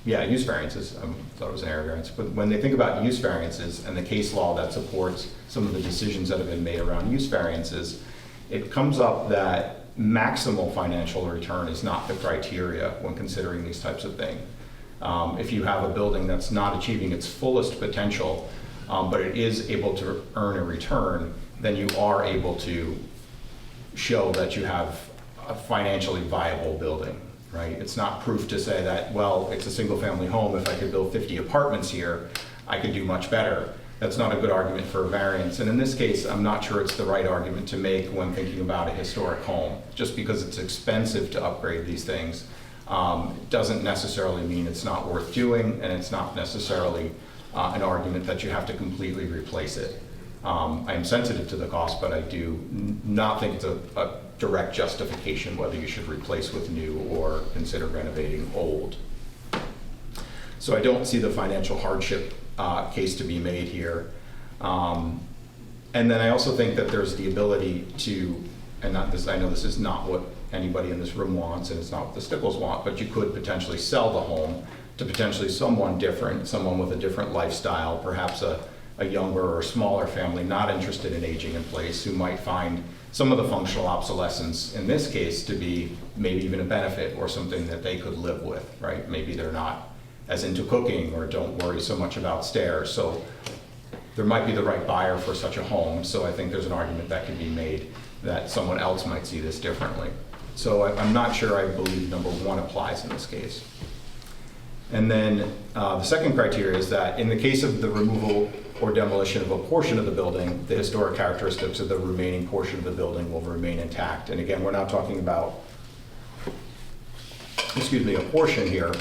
use variances, I thought it was an area variance, but when they think about use variances and the case law that supports some of the decisions that have been made around use variances, it comes up that maximal financial return is not the criteria when considering these types of things. If you have a building that's not achieving its fullest potential, but it is able to earn a return, then you are able to show that you have a financially viable building, right? It's not proof to say that, well, it's a single family home. If I could build 50 apartments here, I could do much better. That's not a good argument for a variance. And in this case, I'm not sure it's the right argument to make when thinking about a historic home. Just because it's expensive to upgrade these things doesn't necessarily mean it's not worth doing, and it's not necessarily an argument that you have to completely replace it. I am sensitive to the cost, but I do not think it's a direct justification whether you should replace with new or consider renovating old. So I don't see the financial hardship case to be made here. And then I also think that there's the ability to, and not this, I know this is not what anybody in this room wants, and it's not what the Stickles want, but you could potentially sell the home to potentially someone different, someone with a different lifestyle, perhaps a younger or smaller family not interested in aging in place, who might find some of the functional obsolescence in this case to be maybe even a benefit or something that they could live with, right? Maybe they're not as into cooking or don't worry so much about stairs. So there might be the right buyer for such a home. So I think there's an argument that can be made that someone else might see this differently. So I'm not sure I believe number one applies in this case. And then the second criteria is that in the case of the removal or demolition of a portion of the building, the historic characteristics of the remaining portion of the building will remain intact. And again, we're not talking about, a portion here.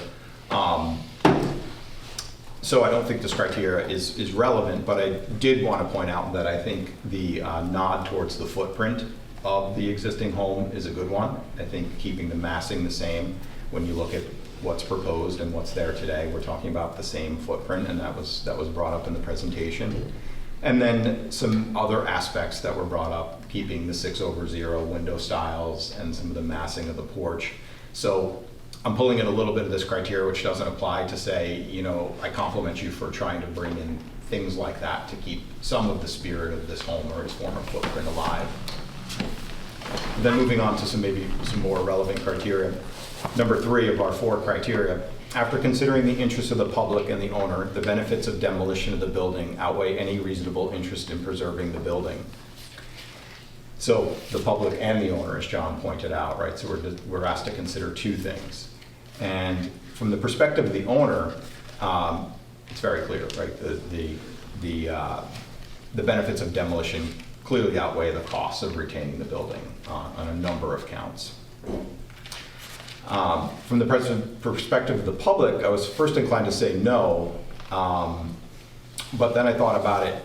So I don't think this criteria is relevant, but I did want to point out that I think the nod towards the footprint of the existing home is a good one. I think keeping the massing the same, when you look at what's proposed and what's there today, we're talking about the same footprint, and that was brought up in the presentation. And then some other aspects that were brought up, keeping the 6/0 window styles and some of the massing of the porch. So I'm pulling in a little bit of this criteria, which doesn't apply to say, I compliment you for trying to bring in things like that to keep some of the spirit of this home or its former footprint alive. Then moving on to some more relevant criteria. Number 3 of our 4 criteria. After considering the interests of the public and the owner, the benefits of demolition of the building outweigh any reasonable interest in preserving the building. So the public and the owner, as John pointed out, right? So we're asked to consider 2 things. And from the perspective of the owner, it's very clear, right? The benefits of demolition clearly outweigh the costs of retaining the building on a number of counts. From the perspective of the public, I was first inclined to say no, but then I thought about it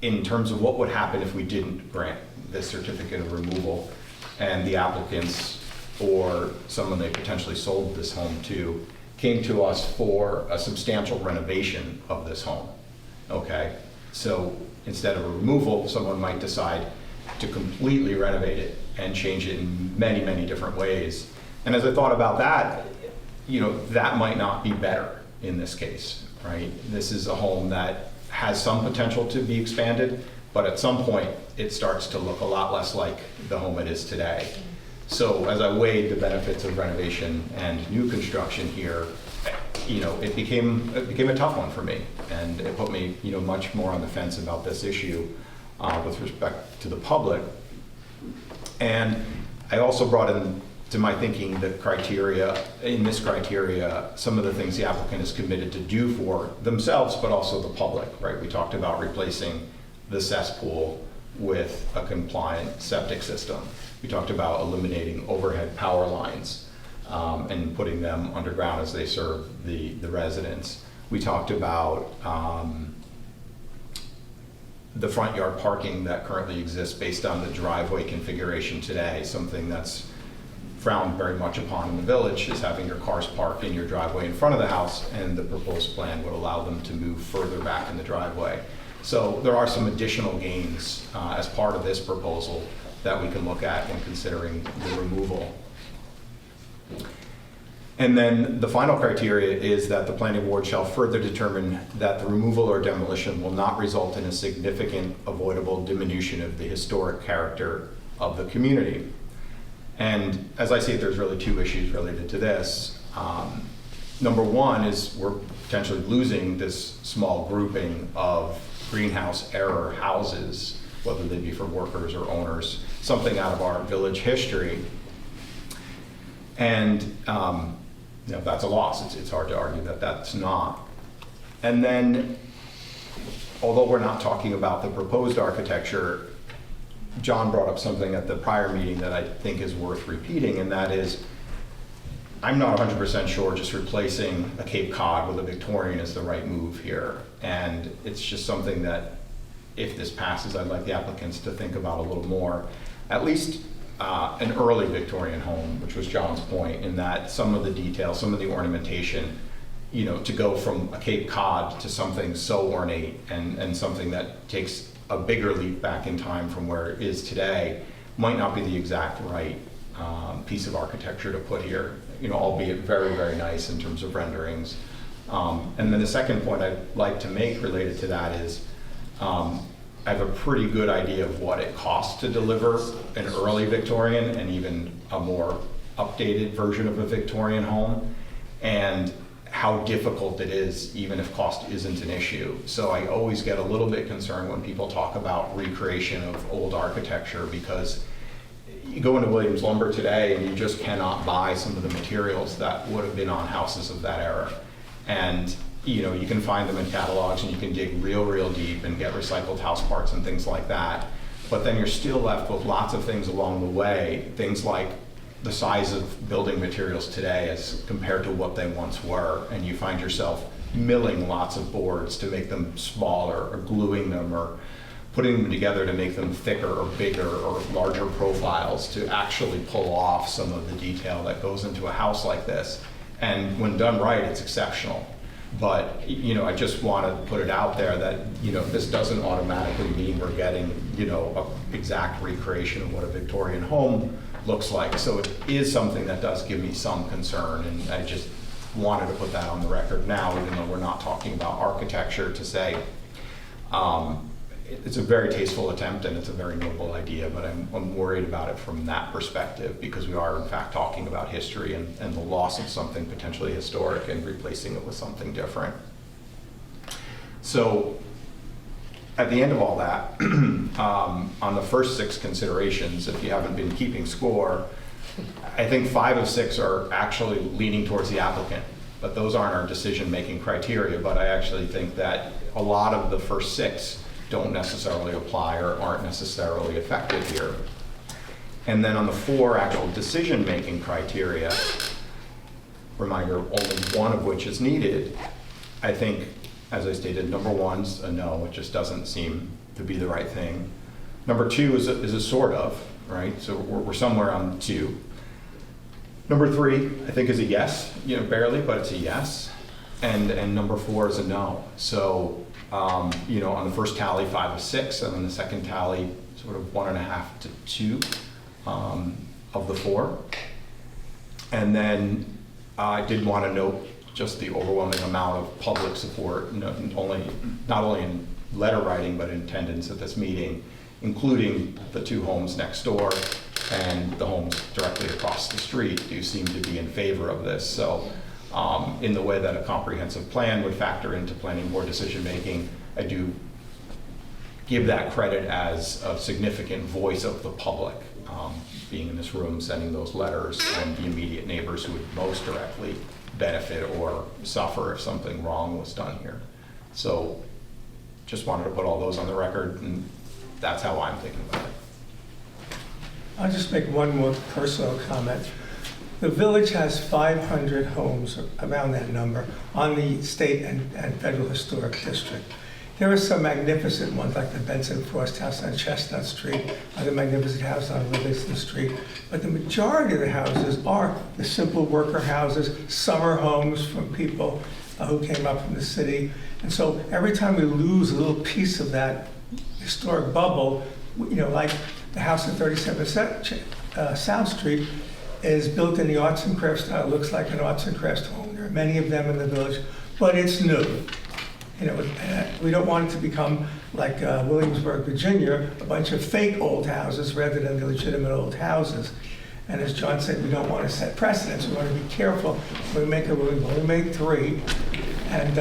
in terms of what would happen if we didn't grant this certificate of removal and the applicants or someone they potentially sold this home to came to us for a substantial renovation of this home. Okay, so instead of a removal, someone might decide to completely renovate it and change it in many, many different ways. And as I thought about that, that might not be better in this case, right? This is a home that has some potential to be expanded, but at some point it starts to look a lot less like the home it is today. So as I weighed the benefits of renovation and new construction here, it became a tough one for me, and it put me, much more on the fence about this issue with respect to the public. And I also brought in to my thinking the criteria, some of the things the applicant is committed to do for themselves, but also the public, right? We talked about replacing the cesspool with a compliant septic system. We talked about eliminating overhead power lines and putting them underground as they serve the residents. We talked about the front yard parking that currently exists based on the driveway configuration today, something that's frowned very much upon in the village, is having your cars parked in your driveway in front of the house, and the proposed plan would allow them to move further back in the driveway. So there are some additional gains as part of this proposal that we can look at when considering the removal. And then the final criteria is that the planning board shall further determine that the removal or demolition will not result in a significant avoidable diminution of the historic character of the community. And as I see it, there's really two issues related to this. Number one is we're potentially losing this small grouping of greenhouse era houses, whether they be for workers or owners, something out of our village history. And that's a loss. It's hard to argue that that's not. And then, although we're not talking about the proposed architecture, John brought up something at the prior meeting that I think is worth repeating, and that is, I'm not 100% sure just replacing a Cape Cod with a Victorian is the right move here. And it's just something that, if this passes, I'd like the applicants to think about a little more. At least an early Victorian home, which was John's point, in that some of the details, some of the ornamentation, to go from a Cape Cod to something so ornate and something that takes a bigger leap back in time from where it is today, might not be the exact right piece of architecture to put here, albeit very, very nice in terms of renderings. And then the second point I'd like to make related to that is, I have a pretty good idea of what it costs to deliver an early Victorian and even a more updated version of a Victorian home, and how difficult it is, even if cost isn't an issue. So I always get a little bit concerned when people talk about recreation of old architecture, because you go into Williams Lumber today and you just cannot buy some of the materials that would have been on houses of that era. And you can find them in catalogs and you can dig real, real deep and get recycled house parts and things like that. But then you're still left with lots of things along the way, things like the size of building materials today as compared to what they once were. And you find yourself milling lots of boards to make them smaller, or gluing them, or putting them together to make them thicker or bigger or larger profiles to actually pull off some of the detail that goes into a house like this. And when done right, it's exceptional. But, I just want to put it out there that, this doesn't automatically mean we're getting, a exact recreation of what a Victorian home looks like. So it is something that does give me some concern, and I just wanted to put that on the record now, even though we're not talking about architecture, to say it's a very tasteful attempt and it's a very noble idea, but I'm worried about it from that perspective, because we are in fact talking about history and the loss of something potentially historic and replacing it with something different. So at the end of all that, on the first 6 considerations, if you haven't been keeping score, I think 5 of 6 are actually leaning towards the applicant, but those aren't our decision-making criteria. But I actually think that a lot of the first 6 don't necessarily apply or aren't necessarily effective here. And then on the 4 actual decision-making criteria, reminder, only 1 of which is needed, I think, as I stated, number 1's a no. It just doesn't seem to be the right thing. Number 2 is a sort of, right? So we're somewhere on 2. Number 3, I think, is a yes, barely, but it's a yes. And number 4 is a no. So, on the first tally, 5 of 6, and on the second tally, sort of 1.5 to 2 of the 4. And then I did want to note just the overwhelming amount of public support, not only in letter writing, but in attendance at this meeting, including the 2 homes next door and the homes directly across the street do seem to be in favor of this. So in the way that a comprehensive plan would factor into planning board decision-making, I do give that credit as a significant voice of the public, being in this room, sending those letters, and the immediate neighbors who would most directly benefit or suffer if something wrong was done here. So just wanted to put all those on the record, and that's how I'm thinking about it. I'll just make one more personal comment. The village has 500 homes, around that number, on the state and federal historic district. There are some magnificent ones, like the Benson Frost House on Chestnut Street, or the magnificent house on Livingston Street, but the majority of the houses are the simple worker houses, summer homes from people who came up from the city. And so every time we lose a little piece of that historic bubble, like the house at 37 South Street is built in the arts and crafts style, looks like an arts and crafts home. There are many of them in the village, but it's new. We don't want it to become like Williamsburg, Virginia, a bunch of fake old houses rather than the legitimate old houses. And as John said, we don't want to set precedents. We want to be careful when we make a ruling. We only make 3, and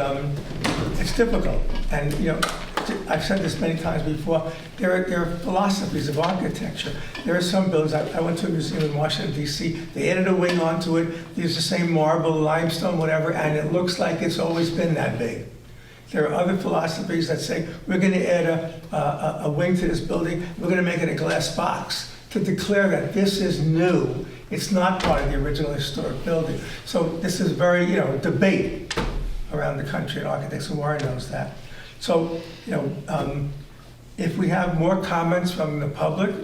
it's difficult. And I've said this many times before. There are philosophies of architecture. There are some buildings. I went to a museum in Washington D.C. They added a wing onto it. There's the same marble, limestone, whatever, and it looks like it's always been that big. There are other philosophies that say we're going to add a wing to this building. We're going to make it a glass box to declare that this is new. It's not part of the original historic building. So this is very, debate around the country, and architects, and Warren knows that. So, if we have more comments from the public,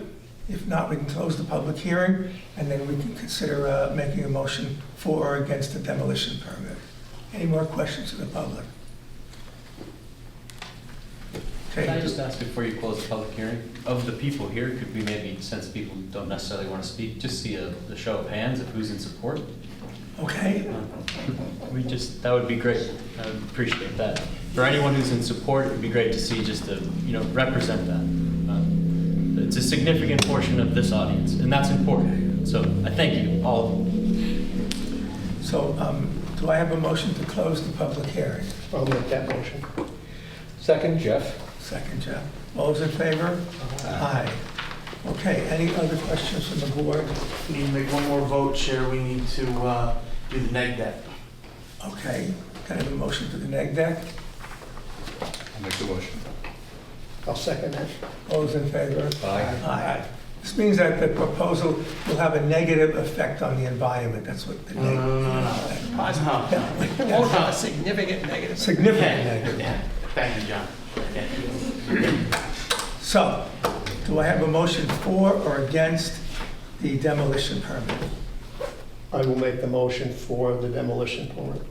if not, we can close the public hearing, and then we can consider making a motion for or against the demolition permit. Any more questions from the public? Can I just ask before you close the public hearing, of the people here, could we maybe, since people don't necessarily want to speak, just see the show of hands of who's in support? Okay. That would be great. I would appreciate that. For anyone who's in support, it would be great to see just to, represent that. It's a significant portion of this audience, and that's important. So I thank you, all of them. So, do I have a motion to close the public hearing? I'll make that motion. Second, Jeff. Second, Jeff. All those in favor? Aye. Okay, any other questions from the board? We need to make one more vote, Chair. We need to do the neg deck. Okay, can I have a motion for the neg deck? I'll make the motion. I'll second that. All those in favor? Aye. Aye. This means that the proposal will have a negative effect on the environment. That's what the No. It won't have a significant negative. Significant negative. Yeah. Thank you, John. Yeah. So, do I have a motion for or against the demolition permit? I will make the motion for the demolition permit.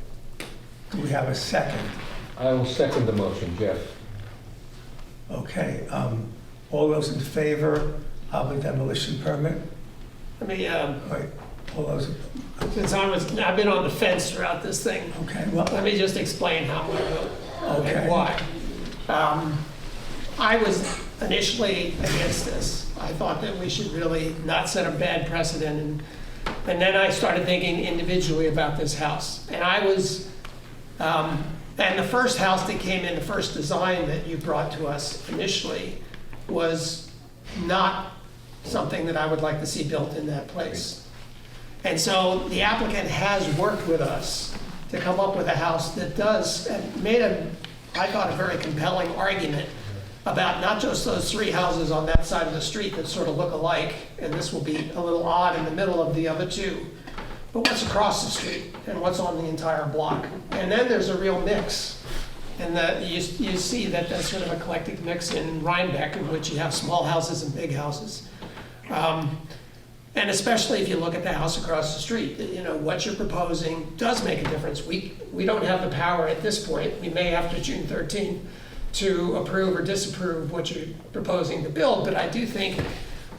Do we have a second? I will second the motion, Jeff. Okay, all those in favor of the demolition permit? Let me, Right, all those, since I've been on the fence throughout this thing, okay, well, let me just explain how I'm going to vote. Okay. And why. I was initially against this. I thought that we should really not set a bad precedent. And then I started thinking individually about this house. And I was, and the first house that came in, the first design that you brought to us initially was not something that I would like to see built in that place. And so the applicant has worked with us to come up with a house that does, and made I thought, a very compelling argument about not just those 3 houses on that side of the street that sort of look alike, and this will be a little odd in the middle of the other 2, but what's across the street and what's on the entire block. And then there's a real mix. And that you see that there's sort of a eclectic mix in Rhinebeck, in which you have small houses and big houses. And especially if you look at the house across the street, what you're proposing does make a difference. We don't have the power at this point, we may after June 13th, to approve or disapprove what you're proposing to build, but I do think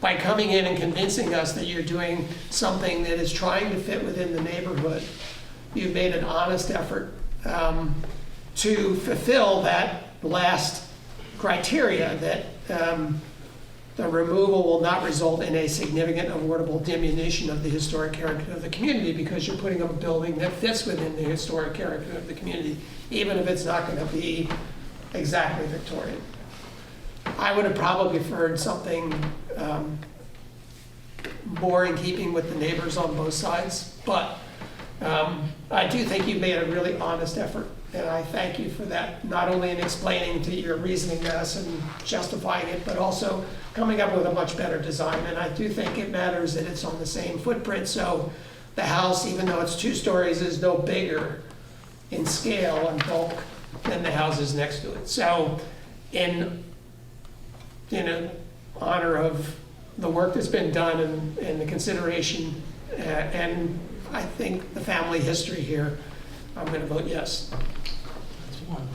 by coming in and convincing us that you're doing something that is trying to fit within the neighborhood, you've made an honest effort to fulfill that last criteria that the removal will not result in a significant avoidable diminution of the historic character of the community, because you're putting up a building that fits within the historic character of the community, even if it's not going to be exactly Victorian. I would have probably preferred something more in keeping with the neighbors on both sides, but I do think you made a really honest effort, and I thank you for that, not only in explaining to your reasoning to us and justifying it, but also coming up with a much better design. And I do think it matters that it's on the same footprint, so the house, even though it's 2 stories, is no bigger in scale and bulk than the houses next to it. So in honor of the work that's been done and the consideration, and I think the family history here, I'm going to vote yes. That's one.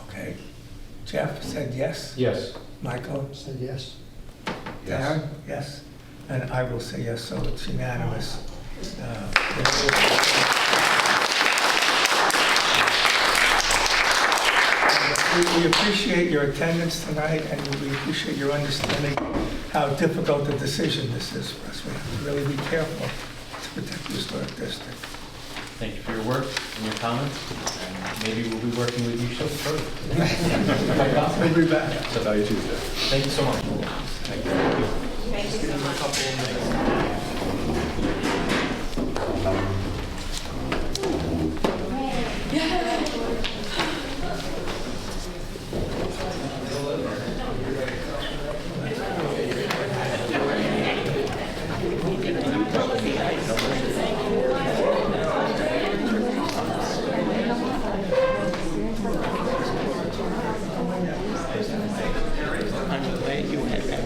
Okay. Jeff said yes. Yes. Michael? Said yes. Darren? Yes. And I will say yes, so it's unanimous. We appreciate your attendance tonight, and we appreciate your understanding how difficult a decision this is for us. We have to really be careful to protect the historic district. Thank you for your work and your comments, and maybe we'll be working with you further. We'll be back. So value Tuesday. Thank you so much. Thank you so much. I'm glad you had that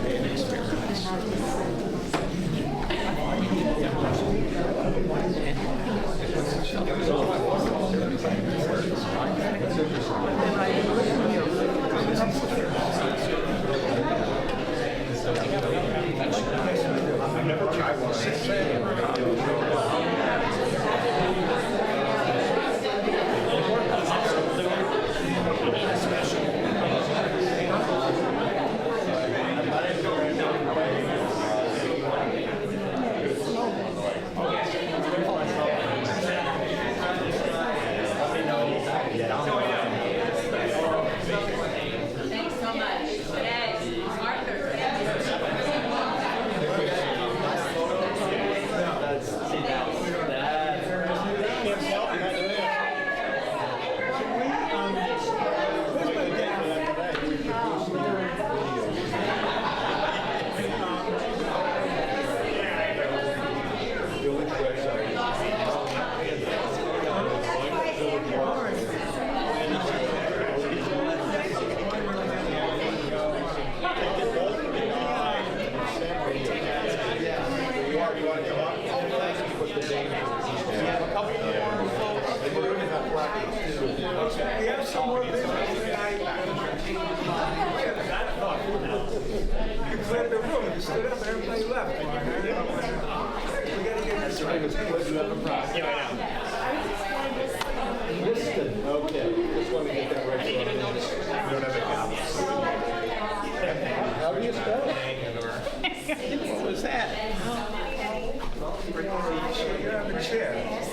experience.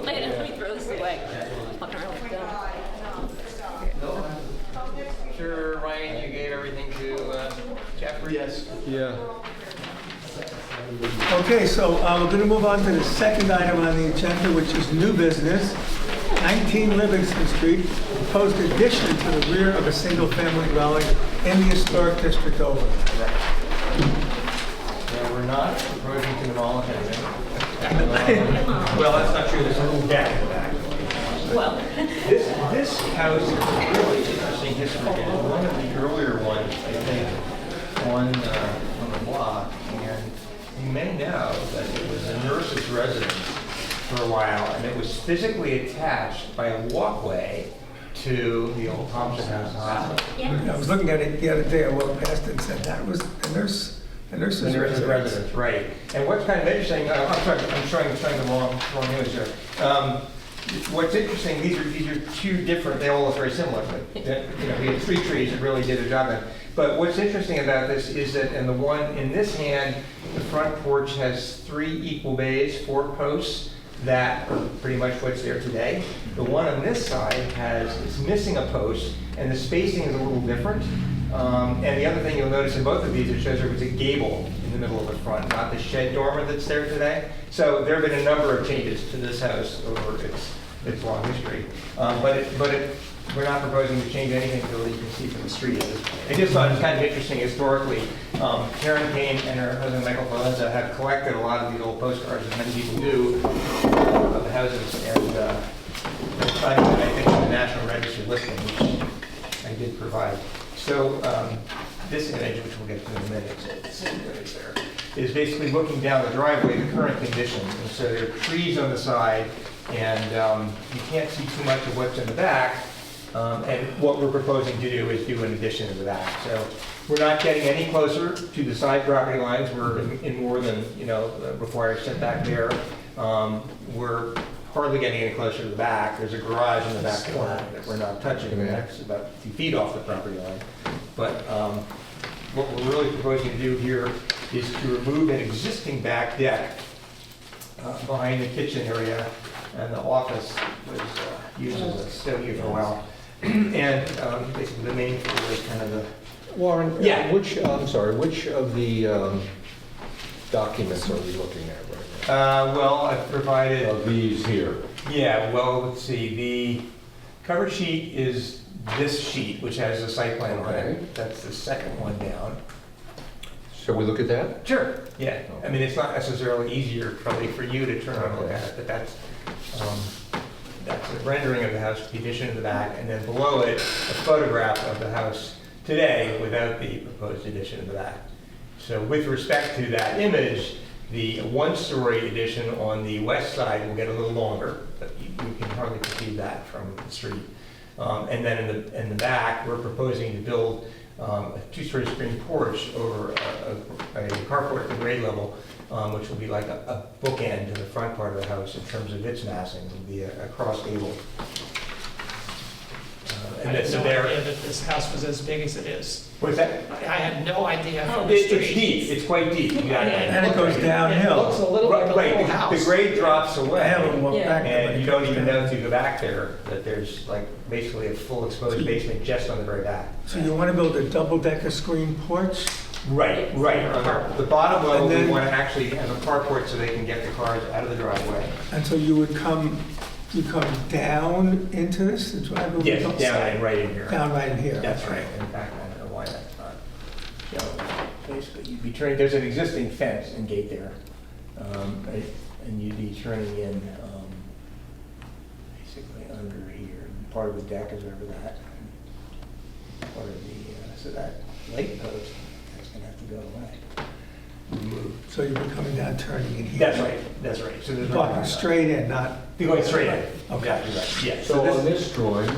Let me throw this away. Fucking around with gum. Sure, Ryan, you gave everything to Jeffrey? Yes. Yeah. Okay, so we're going to move on to the second item on the agenda, which is new business. 19 Livingston Street, proposed addition to the rear of a single-family dwelling in the historic district overlay. No, we're not proposing to demolish anything. Well, that's not true, there's a little deck in the back. Well, This house is a really interesting history. It's one of the earlier ones, I think, on the block. And you may know that it was a nurse's residence for a while, and it was physically attached by a walkway to the old Thompson House Hospital. I was looking at it the other day, I walked past it and said, that was the nurse's residence. Right. And what's kind of interesting, I'm showing the wrong image here. What's interesting, these are two different, they all look very similar, but we had three trees that really did a job in. But what's interesting about this is that in the one in this hand, the front porch has 3 equal bays, 4 posts that are pretty much what's there today. The one on this side it's missing a post, and the spacing is a little different. And the other thing you'll notice in both of these, it shows there was a gable in the middle of the front, not the shed dormer that's there today. So there have been a number of changes to this house over its its long history. We're not proposing to change anything that you can see from the street. I just thought it was kind of interesting historically. Karen Kane and her husband Michael Valenza have collected a lot of these old postcards, as many people do, of the houses, and they're finding that I think on the National Register listing, which I did provide. So this image, which we'll get to in a minute, it's there, is basically looking down the driveway, the current conditions. And so there are trees on the side, and you can't see too much of what's in the back. And what we're proposing to do is do an addition in the back. So we're not getting any closer to the side property lines. We're in more than, required setback there. We're hardly getting any closer to the back. There's a garage in the back corner that we're not touching. That's about 2 feet off the property line. But what we're really proposing to do here is to remove an existing back deck behind the kitchen area, and the office was used as a studio for a while. And basically the main floor is kind of the... Warren, Yeah. which of the documents are we looking at right now? Well, I've provided... Of these here? Yeah, well, let's see. The cover sheet is this sheet, which has the site plan on it. That's the second one down. Shall we look at that? Sure. Yeah. I mean, it's not necessarily easier probably for you to turn around and look at it, but that's a rendering of the house, the addition in the back, and then below it, a photograph of the house today without the proposed addition in the back. So with respect to that image, the one-story addition on the west side will get a little longer, but you can hardly perceive that from the street. And then in the back, we're proposing to build a 2-story screen porch over a carport at the grade level, which will be like a bookend to the front part of the house in terms of its massing. It will be a cross gable. I had no idea that this house was as big as it is. What's that? I had no idea from the It's street. deep, it's quite deep. And it goes downhill. It looks a little like a Right, little house. the grade drops I away. haven't walked Yeah. back there. And you don't even know until you go back there that there's like basically a full exposed basement just on the very back. So you want to build a double-decker screen porch? Right. On the bottom level, And then- we want to actually have a carport so they can get the cars out of the driveway. And so you come down into this, the driveway? Yes, down and right in here. Down right in here. That's right. In fact, I don't know why that's not shown. Basically, you'd be turning, there's an existing fence and gate there. And you'd be turning in basically under here. Part of the deck is over that. Part of the, so that light post, that's going to have to go away. Removed. So you'll be coming down, turning in here? That's right. So there's Walking straight in, not... You're going straight in. Okay. Exactly right, yeah. So on this drawing,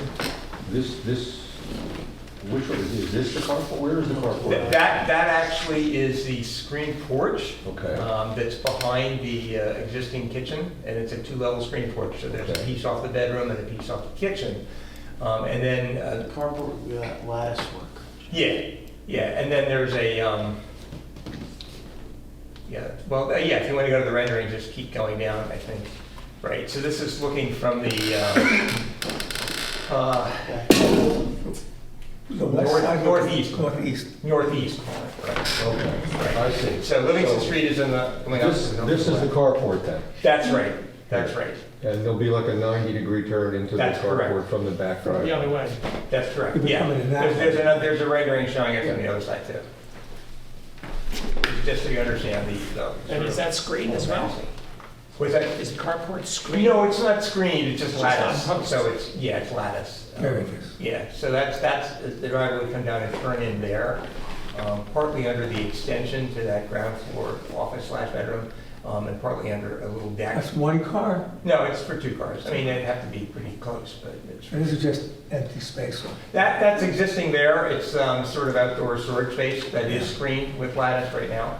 which one is this the carport? Where is the carport? That actually is the screen porch. Okay. That's behind the existing kitchen, and it's a 2-level screen porch. So there's a piece off the bedroom and a piece off the kitchen. And then... The carport with that lattice work. Yeah, and then there's a... if you want to go to the rendering, just keep going down, I think. Right, so this is looking from the west side? northeast. Northeast. Right. Okay, I see. So Livingston Street is in the... This is the carport then? That's right. And there'll be like a 90-degree turn into the That's correct. carport from the back driveway? The other way. That's correct, You'll be yeah. coming in that There's a rendering showing it from the other side too. Just so you understand the... And is that screened as well? What's that? Is the carport screened? No, it's not screened, it's just lattice. on posts. So it's lattice. There it is. Yeah, so that's, the driveway would come down and turn in there, partly under the extension to that ground floor office/bedroom, and partly under a little deck. That's one car? No, it's for 2 cars. I mean, they'd have to be pretty close, but it's... And this is just empty space? That's existing there. It's sort of outdoor storage space that is screened with lattice right now,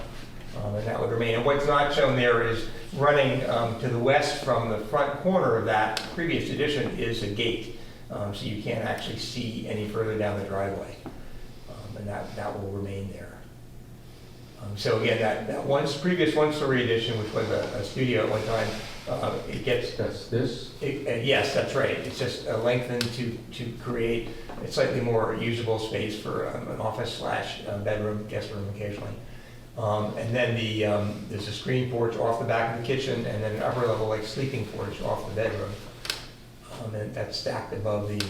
and that would remain. And what's not shown there is running to the west from the front corner of that previous addition is a gate, so you can't actually see any further down the driveway, and that will remain there. So again, that previous 1-story addition, which was a studio at one time, it gets... That's this? Yes, that's right. It's just lengthened to create a slightly more usable space for an office/bedroom, guest room occasionally. And then there's a screen porch off the back of the kitchen, and then an upper level like sleeping porch off the bedroom. and that's stacked above the,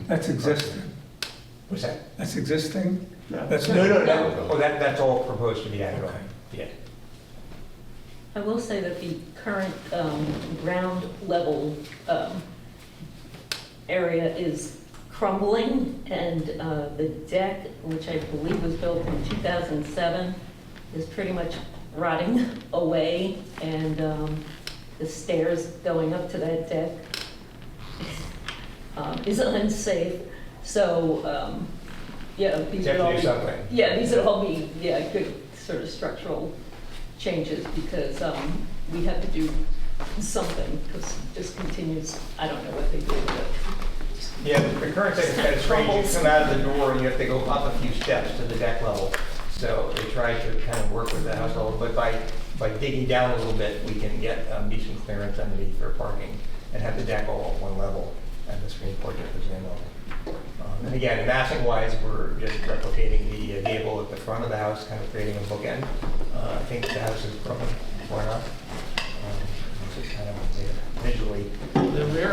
That's existing. what's that? That's existing? That's No. Oh, that's all proposed to be added on. Yeah. I will say that the current ground level area is crumbling, and the deck, which I believe was built in 2007, is pretty much rotting away, and the stairs going up to that deck is unsafe. So, yeah, these would all be, these would all be, good sort of structural changes, because we have to do something, because it just continues, I don't know what they do, but. Yeah, the current deck is kind of strange. You come out of the door and you have to go up a few steps to the deck level. So they try to kind of work with the household, but by digging down a little bit, we can get decent clearance underneath for parking and have the deck all at one level and the screen porch at the same level. And again, massing wise, we're just replicating the gable at the front of the house, kind of creating a bookend. I think the house is grown far enough. It's just kind of visually. The rear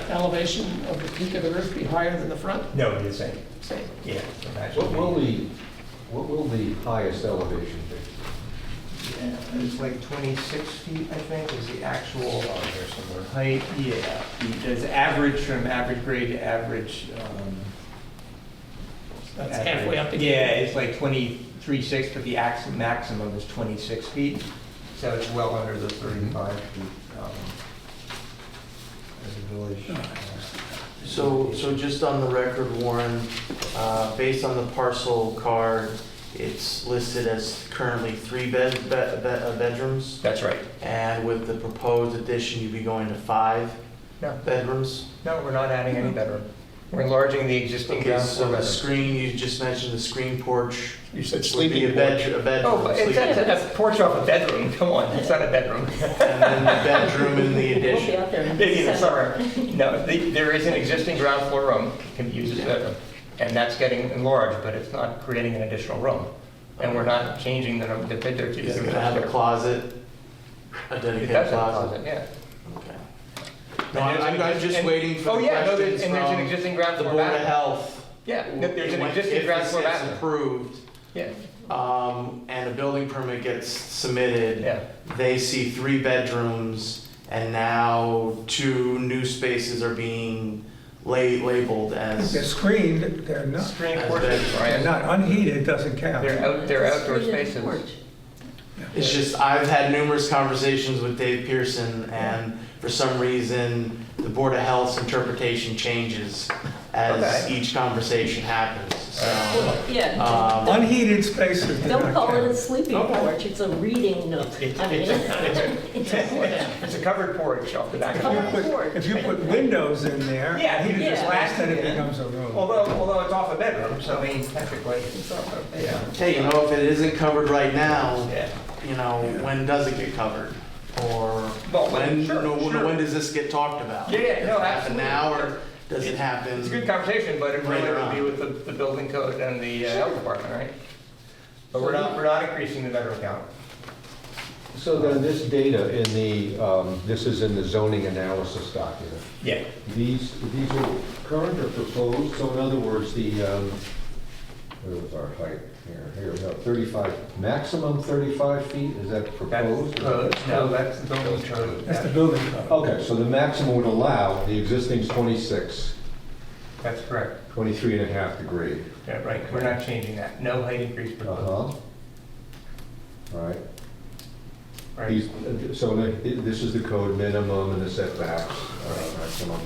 elevation of the peak of the roof be higher than the front? No, it'd be the same. Same. Yeah. What will the highest elevation be? Yeah, it's like 26 feet, I think, is the actual height. Yeah, there's average from average grade to average. That's halfway up the. Yeah, it's like 23.6, but the maximum is 26 feet. So it's well under the 35 feet as a village. So just on the record, Warren, based on the parcel card, it's listed as currently 3 bedrooms, That's right. and with the proposed addition, you'd be going to 5 No. bedrooms? No, we're not adding any bedroom. We're enlarging the existing Okay, ground so floor the bedroom. screen, you just mentioned the screen porch. You said Would be sleeping a porch. bedroom. Oh, but it's sleeping- a porch off a bedroom. Come on, it's not a bedroom. And then the bedroom in the We'll be addition. out there in Maybe in the December. summer. No, there is an existing ground floor room, can be used as a bedroom. And that's getting enlarged, but it's not creating an additional room. And we're not changing the picture to. Does it have a closet? A It dedicated does have a closet? closet, yeah. Okay. No, I'm just waiting for Oh, the yeah, no, questions and there's an from existing ground the floor Board of bathroom. Health. Yeah, there's an When- existing if ground this floor gets bathroom. approved, Yeah, and a building permit gets submitted, yeah. they see 3 bedrooms, and now 2 new spaces are being labeled They're as, screened, they're not. Screen As porches, bedrooms. They're Brian. not unheated, doesn't count. They're outdoor Screen and spaces. porch. it's just, I've had numerous conversations with Dave Pearson, and for some reason, the Board of Health's interpretation changes as Okay. each conversation happens, so. Well, yeah, Unheated spaces do don't not call it a count. sleeping Okay. porch, it's a reading nook. I mean, it's a porch. It's a covered porch off the back of the Covered house. porch. If you put windows in there, Yeah, heated yeah. space, then it becomes a room. Although it's off a bedroom, so I mean, technically. Yeah. Hey, you know, if it isn't covered right now, Yeah. you know, when does it get covered? Or Well, when, sure, no, sure. when does this get talked about? Yeah, yeah, no, Does it happen absolutely. now, or does it happen? It's a good conversation, but it really Later would be on. with the building code and the health department, right? But we're not increasing the bedroom count. So then this data in the, this is in the zoning analysis document. Yeah. These are current or proposed, so in other words, the, what was our height here, we have 35, maximum 35 feet, is that proposed? No, that's the building code. That's the building code. Okay, so the maximum would allow, the existing's 26, That's correct. 23 and a half degree. Yeah, right, we're not changing that. No height increase proposed. Uh-huh. All right. Right. So this is the code minimum and the setbacks, maximum.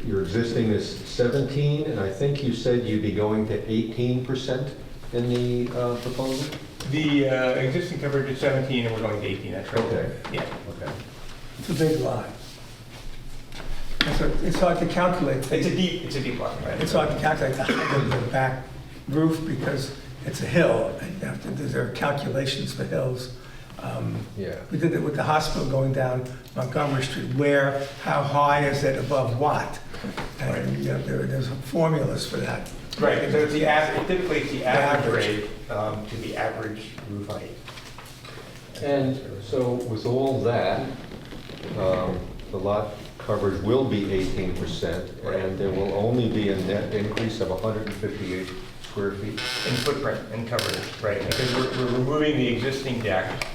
Your existing is 17, and I think you said you'd be going to 18% in the proposal? The existing coverage is 17 and we're going to 18, that's right. Okay. Yeah. Okay. It's a big lot. It's hard to calculate. It's a deep lot, right? It's hard to calculate the height of the back roof because it's a hill. And you have to, there are calculations for hills. Yeah. We did it with the hospital going down Montgomery Street. How high is it above what? And you know, there's formulas for that. Right, so it's the average, typically it's the average Average. grade to the average roof height. And so with all that, the lot coverage will be 18%, and there will only be a net increase of 158 square feet. In footprint and coverage, right, because we're removing the existing deck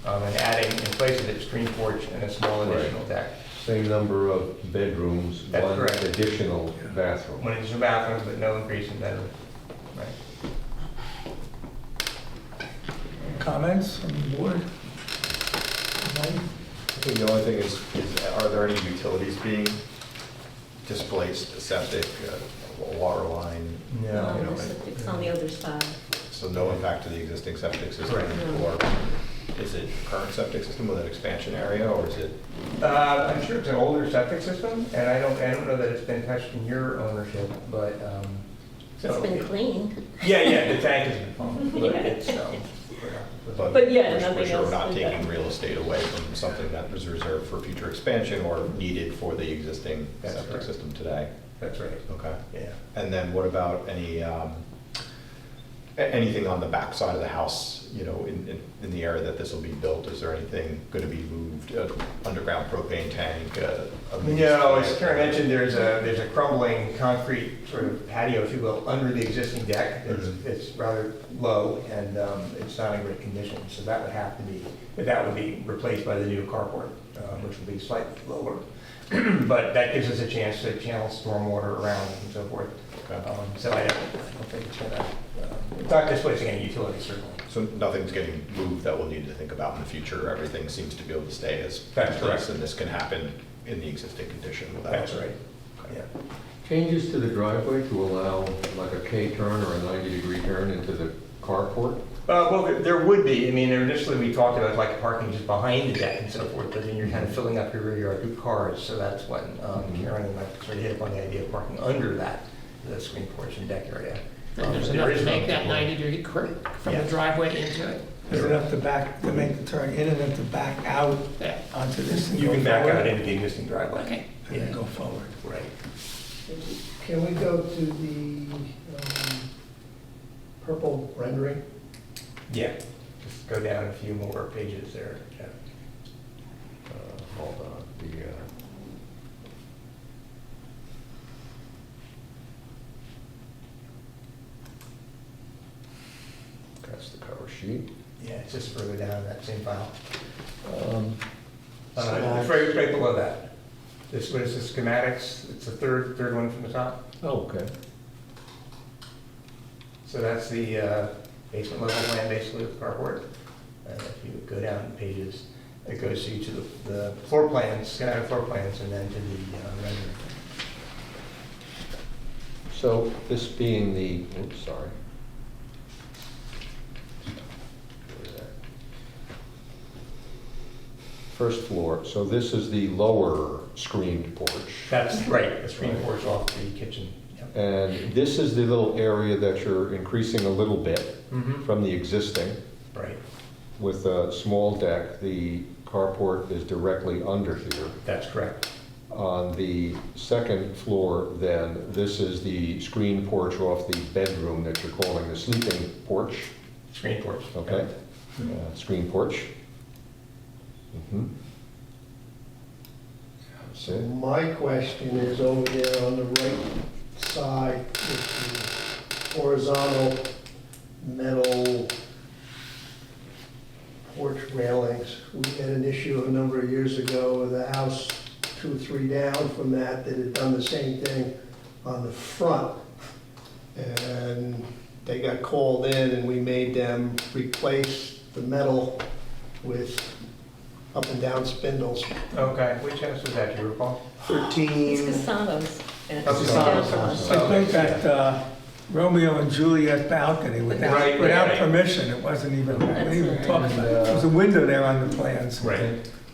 and adding in place of it screen porch and a small additional deck. Same number of bedrooms, That's one correct. additional bathroom. One additional bathroom, but no increase in bedroom. Right. Comments from the board? Mike? I think the only thing is are there any utilities being displaced, septic, a water line? No. You know, It's on the other side. So no impact to the existing septic system? Correct. Or is it current septic system with an expansion area, or is it? I'm sure it's an older septic system, and I don't know that it's been touched in your ownership, but, It's been cleaned. Yeah, the tank has been pumped, but Yeah. it's, But yeah, we're nothing sure else we're not than taking that. real estate away from something that was reserved for future expansion or needed for the existing That's septic correct. system today. That's right, Okay. yeah. And then what about any, anything on the back side of the house, you know, in the area that this will be built? Is there anything going to be moved, underground propane tank? No, as Karen mentioned, there's a crumbling concrete sort of patio, if you will, under the existing deck. It's rather low and it's not in great condition, so that would have to be, that would be replaced by the new carport, which will be slightly lower. But that gives us a chance to channel stormwater around and so forth. So I don't think it's gonna, it's not displacing any utilities, certainly. So nothing's getting moved that we'll need to think about in the future? Everything seems to be able to stay as That's is, correct. and this can happen in the existing condition without? That's right, yeah. Changes to the driveway to allow like a K-turn or a 90-degree turn into the carport? Well, there would be. I mean, initially we talked about like parking just behind the deck and so forth, but then you're kind of filling up your rear yard with cars. So that's when Karen and I sort of hit upon the idea of parking under that, the screen porch and deck area. And there's There enough is to make no- that 90-degree from the Yes. driveway into it. Is it up to back, to make the turn in and then to back out Yeah. onto this and You go can back forward? out into the existing driveway. Okay. And then go forward. Right. Can we go to the purple rendering? Yeah, just go down a few more pages there. Yeah. Hold on. That's the cover sheet. Yeah, it's just further down that same file. So- Right below that. This was the schematics. It's the third one from the top. Oh, okay. So that's the basement level plan, basically, with the carport. And if you go down pages, it goes to each of the floor plans, schematic floor plans, and then to the rendering. So this being the, oops, sorry. First floor, so this is the lower screened porch. That's right, the screen porch off the kitchen. Yep. And this is the little area that you're increasing a little bit Mhm. from the existing. Right, With a small deck, the carport is directly under here. that's correct. On the second floor, then, this is the screen porch off the bedroom that you're calling the sleeping porch, Screen porch. okay? Screen porch. Mhm. That's So it. my question is over there on the right side with the horizontal metal porch railings. We had an issue a number of years ago with a house 2 or 3 down from that had done the same thing on the front. And they got called in and we made them replace the metal with up and down spindles. Okay, which house was that, do you recall? It's 13. Casano's. And it's Oh, down Casano's. below. I think that Romeo and Juliet balcony without, Right, without right. permission, it wasn't even, we didn't even That's talk right. about it. There was a window there on the plans. Right,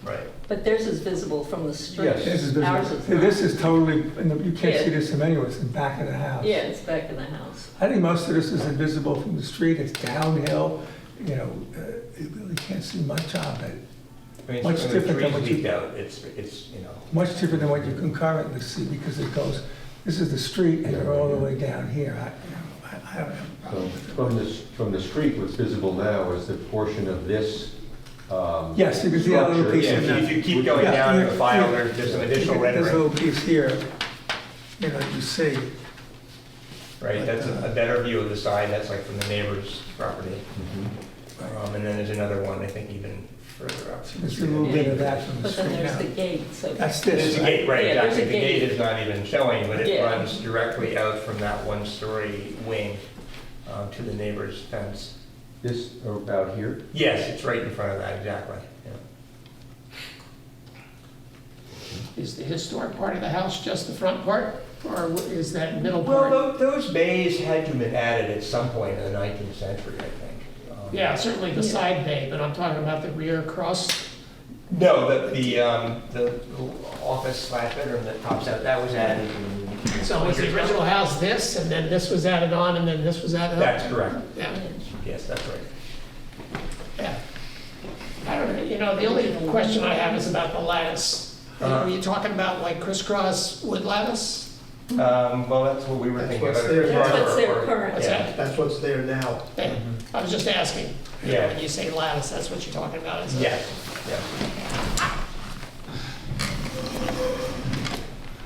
right. But theirs is visible from the street. Yes. This is, Ours is not. this is totally, you can't see Yeah. this from anywhere, it's in the back of the house. Yeah, it's back in the house. I think most of this is invisible from the street, it's downhill, you know, you really can't see much of it. I mean, Much when the different than trees what you- leaked out, it's, you know. Much different than what you can currently see, because it goes, this is the street, and you're all the way down here. I don't have a So problem with it. from the street, what's visible now is the portion of this Yes, you can see that little structure. piece Yeah, in there. if you keep going down in the file, there's some additional There's a rendering. little piece here, you see. Right, that's a better view of the side, that's like from the neighbor's property. And then there's another one, I think, even further up. There's a little bit of that from the But then street there's the now. gate, so. That's There's this, a right? gate, right, Yeah, there's exactly. a The gate gate. is not even showing, but it Yeah. runs directly out from that one-story wing to the neighbor's fence. This, about here? Yes, it's right in front of that, exactly. Yeah. Is the historic part of the house just the front part, or is that middle Well, part? those bays had to have been added at some point in the 19th century, I think. Yeah, certainly the side bay, but I'm talking about the rear cross. No, the office slash bedroom that pops out, that was added. So was the original house this, and then this was added on, and then this was added on? That's correct. Yeah, Yes, that's right. yeah. I don't know, you know, the only question I have is about the lattice. Were you talking about like crisscross wood lattice? Well, that's what we were That's thinking what's about. there. That's what's there currently. What's that? That's what's there now. Yeah, I was just asking. Yeah. When you say lattice, that's what you're talking about, is it? Yes, yes.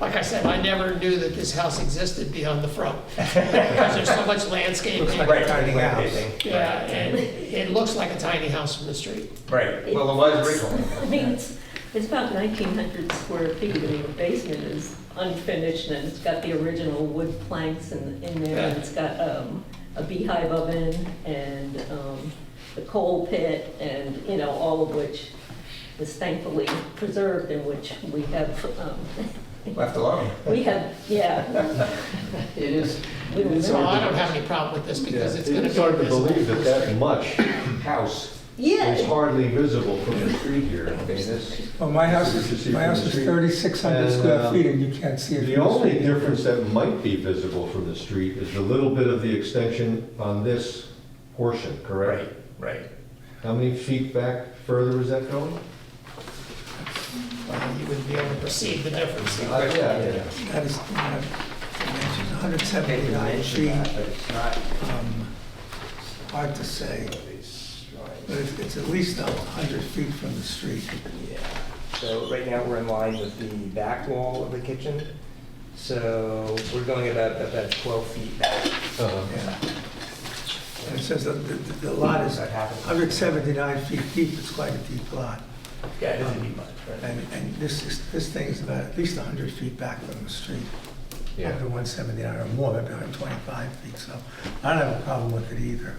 Like I said, I never knew that this house existed beyond the front, because there's so much landscaping. Looks like Right, a tiny house. landscaping. Yeah, and it looks like a tiny house from the street. Right, well, it was originally. I mean, it's about 1,900 square feet. I mean, the basement is unfinished, and it's got the original wood planks in there, and it's got a beehive oven and the coal pit, and, you know, all of which is thankfully preserved, in which we have, Left alone. we have, yeah. It is. We don't So know. I don't have any problem with this because it's gonna be It's hard to invisible. believe that that much house Yeah. is hardly visible from the street here. I mean, this, Well, my house This is is, seen my from house the is street. 3,600 And, square feet, and you can't see it the from the only street. difference that might be visible from the street is the little bit of the extension on this portion, correct? Right, right. How many feet back further is that going? You wouldn't be able to perceive the difference. Yeah. That is, dimensions 179 feet. But it's not. Hard to say, but it's at least 100 feet from the street. Yeah. So right now, we're in line with the back wall of the kitchen. So we're going about 12 feet back. Yeah. And it says that the lot is That happens. 179 feet deep, it's quite a deep lot. Yeah, it is a deep lot, right? And this thing is about at least 100 feet back from the street. Yeah. Up to 179 or more, maybe 125 feet, so I don't have a problem with it either.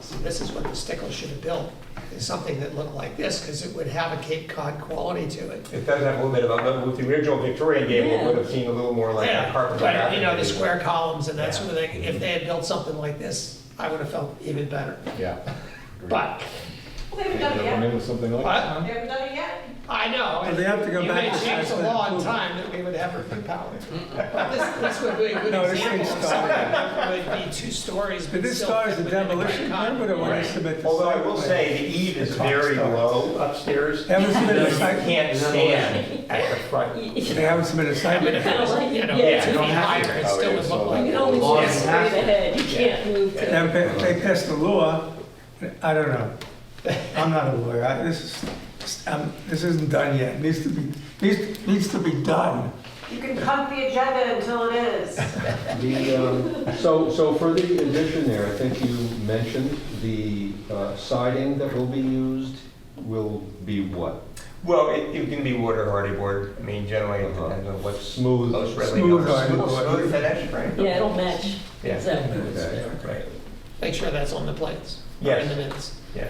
See, this is what the Stickle should have built, is something that looked like this, because it would have a Cape Cod quality to it. It does have a little bit of a, with the original Victorian gable, it would have seemed a little more like a Yeah, carpet. but, you know, the square columns and that Yeah. sort of thing, if they had built something like this, I would have felt even better. Yeah. But, We haven't done it Come yet. in with something like what? that? We haven't done it yet. I know. Well, they have to go you back may to change site the plan law in approval. time that we would have review power. But this would be a good No, this thing example of started- something that would be 2 stories, Did but this still start as fit a within the demolition right permit or when Right. you submit the Although I site will plan? say, the eave is The top very starts. low upstairs. They haven't submitted a You site, can't stand at the front. they haven't submitted a site I mean, if plan. it was, you know, Yeah. 2 feet higher, it Oh, still yeah, would so look You like. can only Long move as it straight has to. ahead, you can't move to. They passed the law, I don't know. I'm not a lawyer, this isn't done yet, needs to be done. You can punt the agenda until it is. So for the addition there, I think you mentioned the siding that will be used will be what? Well, it can be water hardy board. I mean, generally it depends on what's Smooth. most readily Smooth known. hardy board. Smooth finish, right? Yeah, it'll match. Yeah. Exactly. Okay. Right, Make sure that's on the plans. Or Yes. in the minutes. yeah.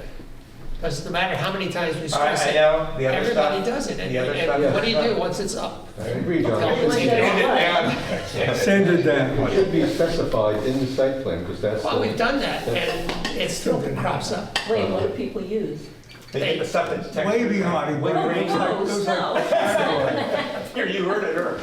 Because no matter how many times we I stress it, know, the other everybody stuff. does it. The other stuff. And what do you do once it's up? I agree, John. Tell them it's Sand either- it down. Send it down. It should be specified in the site plan, because that's. Well, the- we've done that, and it still crops up. Wait, what do people use? They get the stuff that's textured. Wavy hardy board Oh, looks like, looks no. like, Here, you heard it, or?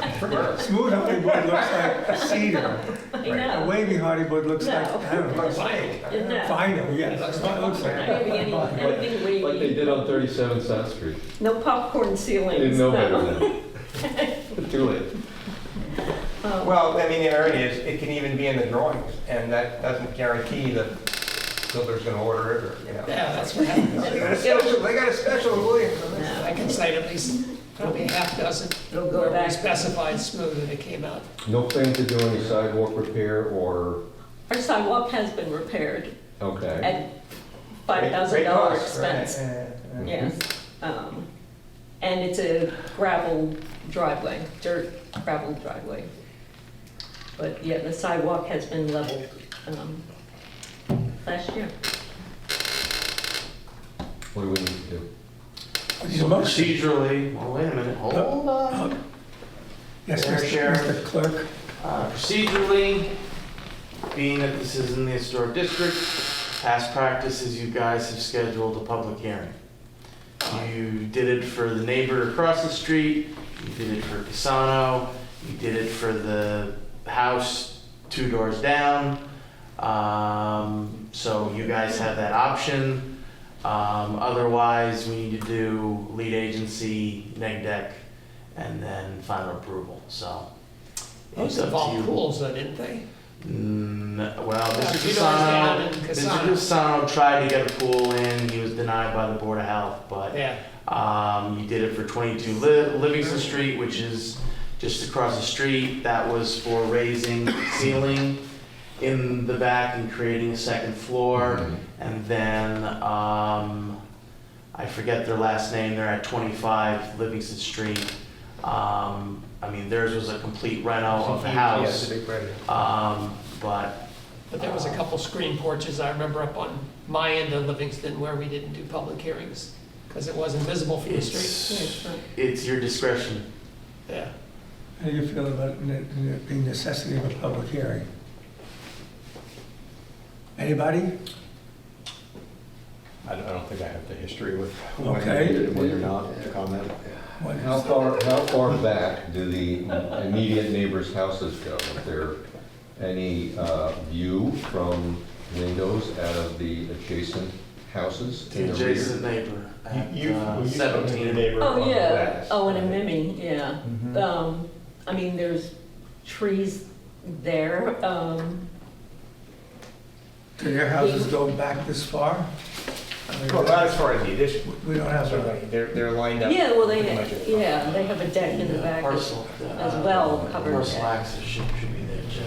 smooth hardy board looks like cedar. I A know. wavy hardy board looks like, No. I don't know, Looks like. No. vinyl, yes, that's what it looks Maybe anything Like they wavy. did on 37 South Street. No popcorn I ceilings. didn't know no. better than. Too late. Um, Well, I mean, the irony is, it can even be in the drawings, and that doesn't guarantee that builder's gonna order it, or, you know. Yeah, that's what happens. They got a special in Williams. I can cite at least probably a half dozen It'll go where we back. specified smooth and it came out. No plan to do any sidewalk repair or, Our sidewalk has been repaired okay. at Great $5,000 cost, right? expense. Yes. And it's a gravel driveway, dirt gravel driveway. But yeah, the sidewalk has been leveled last year. What do we need to do? So procedurally, well, wait a minute, hold on. Yes, Fair share. Mr. Clerk. Procedurally, being that this is in the historic district, past practice is you guys have scheduled a public hearing. You did it for the neighbor across the street, you did it for Casano, you did it for the house 2 doors down. So you guys have that option. Otherwise, we need to do lead agency, neg deck, and then final approval, so. Those it's up to involved you. pools though, didn't they? Well, Yeah, Mr. 2 doors down in Casano, Casano. Mr. Casano tried to get a pool in, he was denied by the Board of Health, but Yeah. you did it for 22 Livingston Street, which is just across the street. That was for raising ceiling in the back and creating a second floor. And then, I forget their last name, they're at 25 Livingston Street. I mean, theirs was a complete reno of the house. But But there was a couple screen porches, I remember up on my end of Livingston where we didn't do public hearings because it wasn't visible from the street. it's your discretion. Yeah. How do you feel about the necessity of a public hearing? Anybody? I don't think I have the history with Okay. when you're not to comment. What is- How far back do the immediate neighbors' houses go? Is there any view from windows out of the adjacent houses in The the rear? adjacent neighbor at You 17. neighbor Oh, on the yeah. west. Oh, and a Mimi, yeah. I mean, there's trees there. Do your houses go back this far? I mean, Well, not as far as the addition. We don't have a, Certainly, they're lined up. Yeah, well, pretty much at the front. they have a deck in the back as Parcel. well, covered. Parcel access should be there, Joe.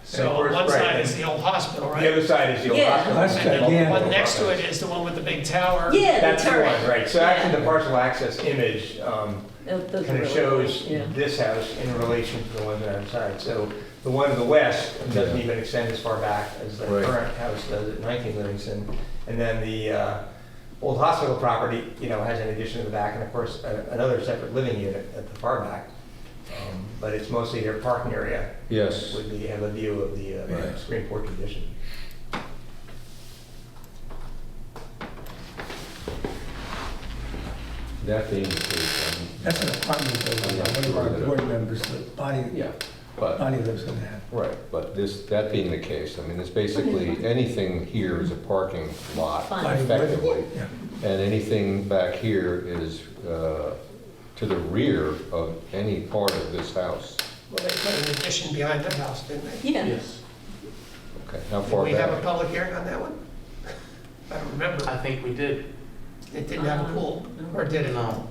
So And on one right, side and is the old hospital, The right? other side is the old Yeah. hospital. That's And then the gigantic. one next to it is the one with the big tower. Yeah, That's the the turret. one, right. So actually, the parcel access image Those are kind of really shows cool, yeah. this house in relation to the one on the other side. So the one on the west doesn't even extend as far back as the Right. current house does at 19 Livingston. And then the old hospital property, has an addition in the back, and of course, another separate living unit at the far back. But it's mostly their parking area. Yes. Would have a view of the Right. screen porch addition. That being the case, that's an apartment building. One of our board members, Bonnie but, lives in that. right, but that being the case, I mean, it's basically, anything here is a parking lot Fine. effectively. Yeah. And anything back here is to the rear of any part of this house. Well, they put an addition behind their house, didn't they? Yeah. Yes. Okay, how Did far we have a back? public hearing on that one? I don't remember. I think we did. It didn't have a pool, or did it? No.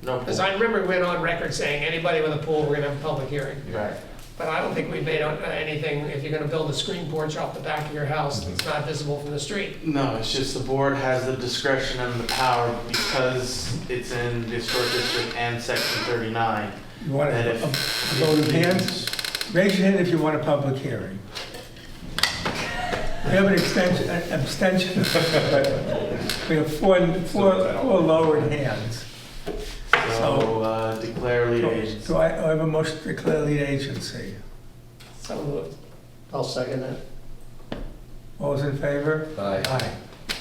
No. Because I remember we went on record saying, anybody with a pool, we're gonna have a public hearing. Right. But I don't think we made on anything, if you're gonna build a screen porch off the back of your house, it's not visible from the street. No, it's just the board has the discretion and the power because it's in the historic district and section 39. You want That a if- vote of hands? Raise your hand if you want a public hearing. We have an abstention, but we have four lowered hands. So declare lead agency. Do I have a motion to declare lead agency? So moved. I'll second that. All those in favor? Aye. Aye.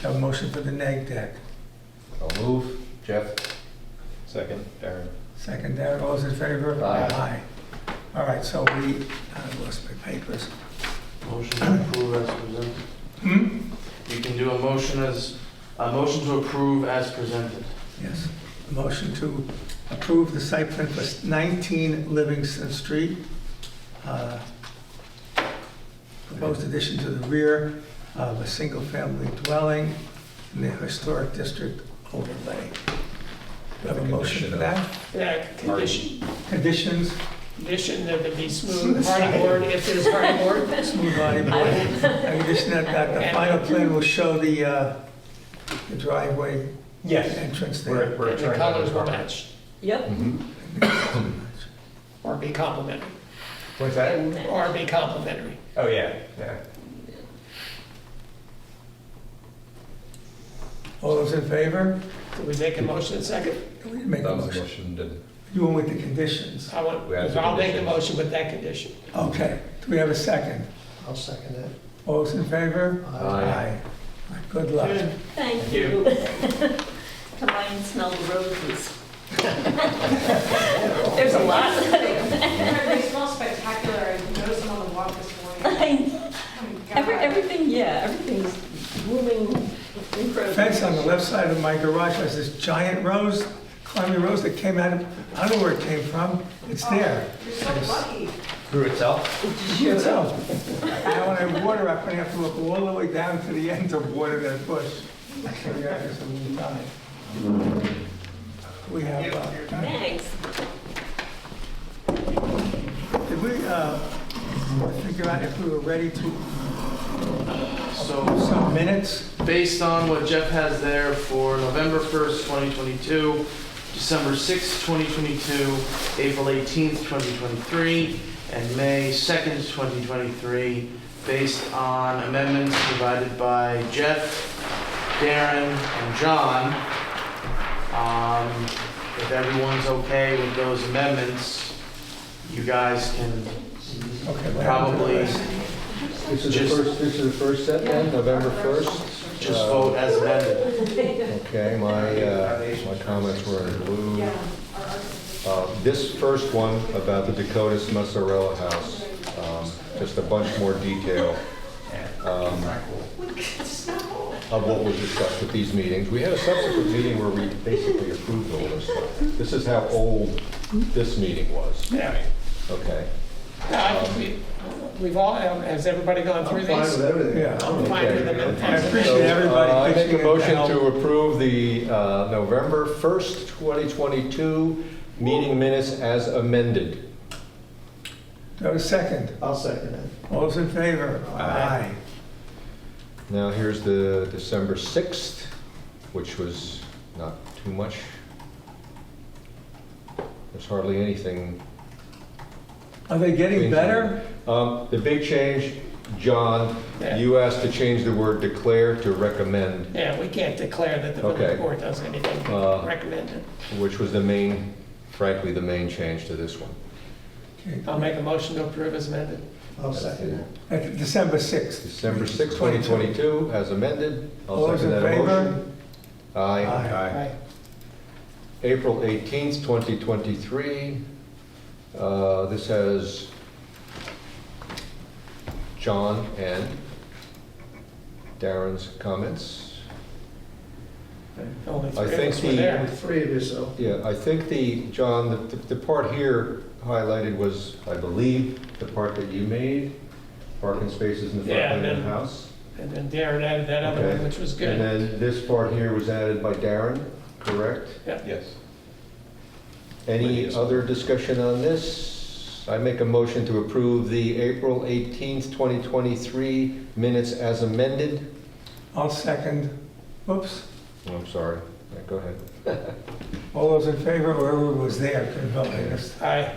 Have a motion for the neg deck. I'll move. Jeff? Second, Darren. Second, Darren, all those in favor? Aye. All right, so I lost my papers. Motion to approve as presented. You can do a motion to approve as presented. Yes. A motion to approve the site plan for 19 Livingston Street. proposed addition to the rear of a single-family dwelling in the historic district overlay. Do I have a motion for that? Yeah, Conditions? condition that it be smooth hardy board, if there's hardy board. Smooth body board. And condition that the final plan will show the driveway Yes. entrance there. We're And the trying colors to- will match, Yep. or be complementary, What's that? or be complementary. Oh, yeah, yeah. All those in favor? Do we make a motion in second? We didn't make a That was the motion. motion, didn't. You went with the conditions. We had the I'll make the conditions. motion with that condition. Okay. Do we have a second? I'll second that. All those in favor? Aye. All right, good luck. Good. Thank you. Come by and smell the roses. There's a lot. They smell spectacular. I noticed them on the walk this morning. Everything's blooming incredible. Fence on the left side of my garage has this giant rose, climbing rose that came out of, I don't know where it came from. It's there. You're so lucky. Grew itself? So, now when I water, I'm gonna have to look all the way down to the end to water that bush. So yeah, there's a little time. We have, Thanks. did we, figure out if we were ready to So some minutes? based on what Jeff has there for November 1st, 2022, December 6th, 2022, April 18th, 2023, and May 2nd, 2023, based on amendments provided by Jeff, Darren, and John. If everyone's okay with those amendments, you guys can Okay, well, probably This is the first set then, November 1st? just vote as amended. Okay, my comments were in blue. This first one about the Dakota's Mozzarella House, just a bunch more detail of what was discussed at these meetings. We had a subsequent meeting where we basically approved all this stuff. This is how old this meeting was. Yeah. Okay. We've all, has everybody gone through I'm these? fine with everything. Yeah. I'm fine with them. I appreciate So, everybody I make pitching a in to motion help. to approve the November 1st, 2022 meeting minutes as amended. Do I have a second? I'll second that. All those in favor? Aye. Now here's the December 6th, which was not too much. There's hardly anything. Are they getting better? The big change, John, Yeah. you asked to change the word declare to recommend, Yeah, we can't declare that the Okay. village board does anything, recommend it. which was frankly, the main change to this one. Okay. I'll make a motion to approve as amended. I'll second that. At December 6th. December 6th, 2022, as amended. All I'll those second in that favor? motion. Aye. Aye. April 18th, 2023. This has John and Darren's comments. Only I three of think us were the- there. Three of you, so. Yeah, I think John, the part here highlighted was, I believe, the part that you made, parking spaces in the Yeah, front of and the then- house. And then Darren added that other Okay. one, which was And good. then this part here was added by Darren, correct? Yes. Any other discussion on this? I make a motion to approve the April 18th, 2023 minutes as amended. I'll second. Whoops. Oh, I'm sorry. Yeah, go ahead. All those in favor, whoever was there, couldn't vote, I guess. Aye.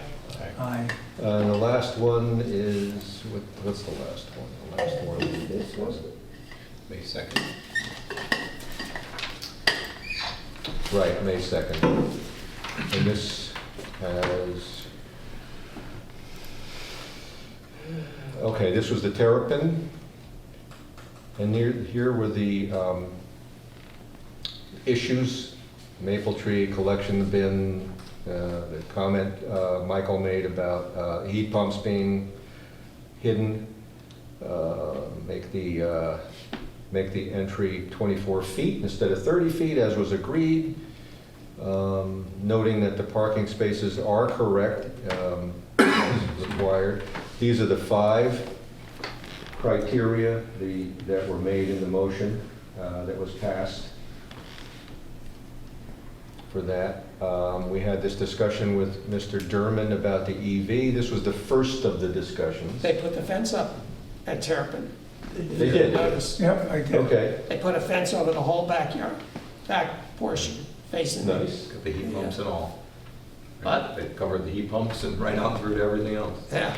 Aye. And the last one is, what's the last one? The last one is this one? May 2nd. Right, May 2nd. And this has, okay, this was the Terrapin. And here were the issues, maple tree, collection bin, the comment Michael made about heat pumps being hidden, make the entry 24 feet instead of 30 feet as was agreed, noting that the parking spaces are correct as required. These are the 5 criteria that were made in the motion that was passed for that. We had this discussion with Mr. Durman about the EV. This was the first of the discussions. They put the fence up at Terrapin. They did? Notice. Yep, I did. Okay, They put a fence over the whole backyard, back portion facing. nice. Got the heat pumps and all. What? They covered the heat pumps and right on through to everything else. Yeah.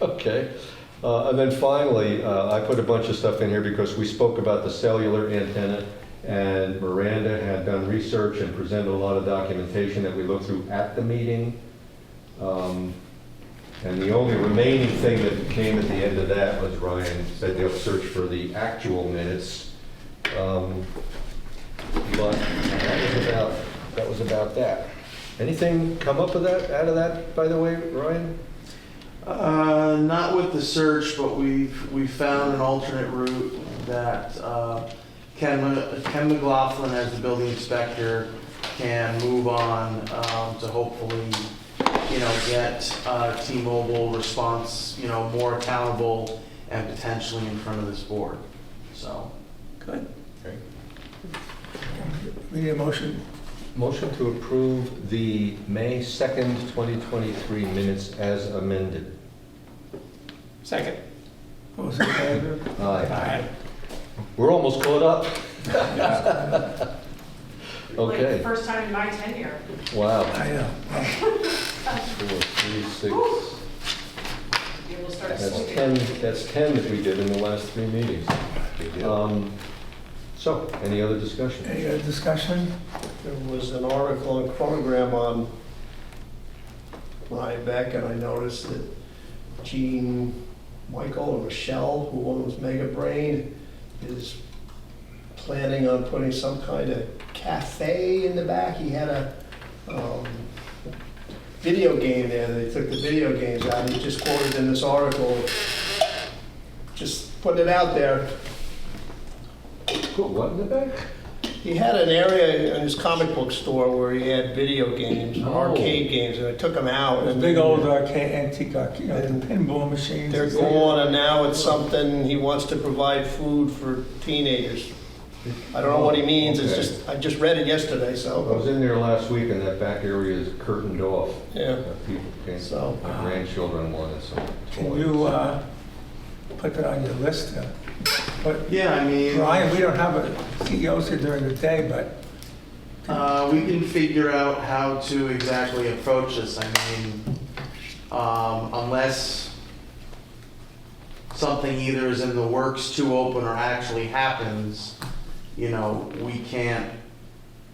Okay. And then finally, I put a bunch of stuff in here because we spoke about the cellular antenna, and Miranda had done research and presented a lot of documentation that we looked through at the meeting. And the only remaining thing that came at the end of that was Ryan said they'll search for the actual minutes. But that was about that. Anything come up with that, out of that, by the way, Ryan? Not with the search, but we've found an alternate route that Ken McLaughlin, as the building inspector, can move on to hopefully, get T-Mobile response, more accountable and potentially in front of this board. So. Good. Okay. We need a motion. Motion to approve the May 2nd, 2023 minutes as amended. Second. All those in favor? Aye. We're almost caught up. Like Okay. the first time in my tenure. Wow. I know. 4, 3, 6. Be able to start That's swooping. 10, that's 10 that we did in the last 3 meetings. So, any other discussion? Any other discussion? There was an article in Chronogram on Rhinebeck, and I noticed that Jean Michael or Michelle, who owns Mega Brain, is planning on putting some kind of cafe in the back. He had a video game there. They took the video games out. He just quoted in this article, just putting it out there. Put what in the back? He had an area in his comic book store where he had video games, Oh. arcade games, and I took them out. Those And big old arcade, antique, the pinball machines. they're gone, and now it's something, he wants to provide food for teenagers. I don't know what he means, it's Okay. just, I just read it yesterday, I was so, in there last week and that back area is curtained off. yeah. People can't, So- my grandchildren wanted some Can toys. you put that on your list? But Yeah, I mean, Ryan, we don't have a CEOs here during the day, but we can figure out how to exactly approach this. I mean, unless something either is in the works to open or actually happens, we can't,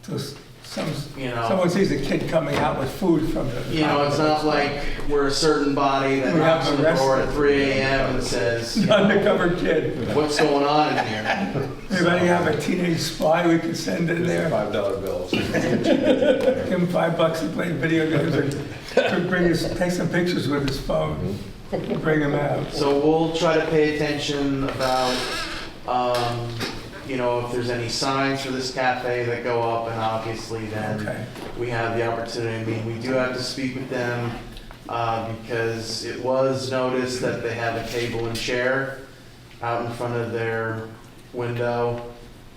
just you know. someone sees a kid coming out with food from the. It's not like we're a certain body that We have knocks on the door at arrested. 3 a.m. and says, Undercover kid. what's going on in here? Anybody have a teenage spy we could send in there? $5 bills. Give him $5 to play video games and take some pictures with his phone. Bring him out. So we'll try to pay attention about, if there's any signs for this cafe that go up, and obviously then Okay. we have the opportunity. I mean, we do have to speak with them because it was noticed that they have a table and chair out in front of their window,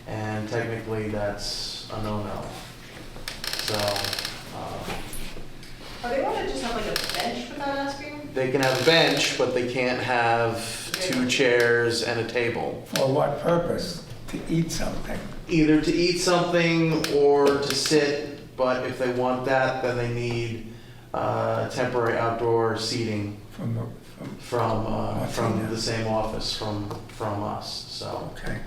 and technically that's a no-no. So Are they allowed to just have like a bench without asking? they can have a bench, but they can't have 2 chairs and a table. For what purpose? To eat something. Either to eat something or to sit, but if they want that, then they need temporary outdoor seating from the same office from us. So Okay.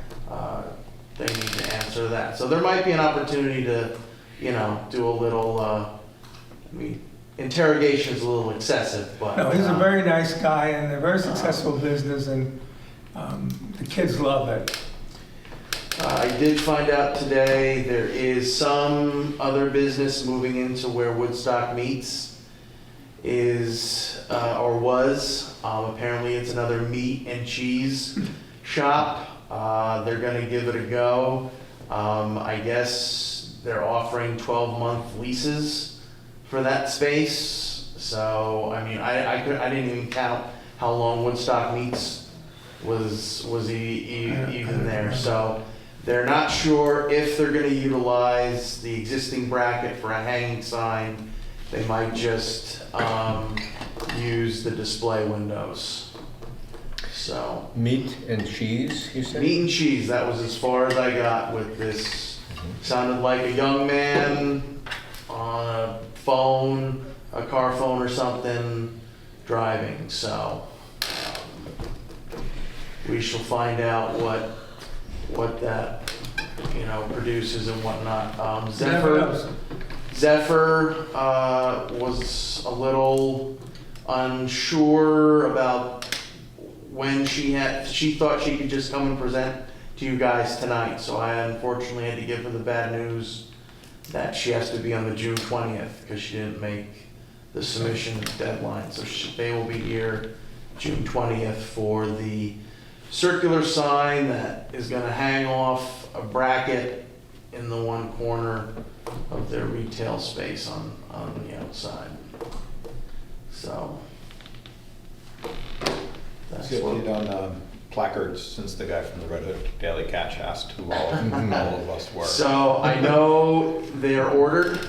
they need to answer that. So there might be an opportunity to, do a little. Interrogation is a little excessive, but No, he's a very nice guy and a very successful business, and the kids love it. I did find out today there is some other business moving into where Woodstock meets is, or was. Apparently it's another meat and cheese shop. They're gonna give it a go. I guess they're offering 12-month leases for that space. So, I mean, I didn't even count how long Woodstock meets even there. So they're not sure if they're gonna utilize the existing bracket for a hanging sign. They might just use the display windows. So. Meat and cheese, you said? Meat and cheese, that was as far as I got with this. Sounded like a young man on a phone, a car phone or something, driving, so. We shall find out what that, produces and whatnot. Zephyr was a little unsure about when she thought she could just come and present to you guys tonight. So I unfortunately had to give her the bad news that she has to be on the June 20th because she didn't make the submission deadline. So they will be here June 20th for the circular sign that is going to hang off a bracket in the one corner of their retail space on the outside. So that's Good on placards, since the guy from the Red Hood Daily Catch asked who all of us were. So I know they're ordered.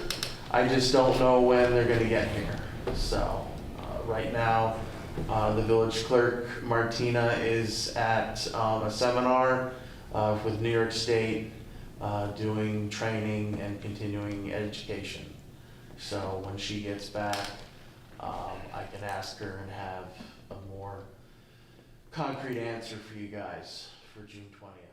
I just don't know when they're going to get here. So right now, the village clerk, Martina, is at a seminar with New York State doing training and continuing education. So when she gets back, I can ask her and have a more concrete answer for you guys for June 20th.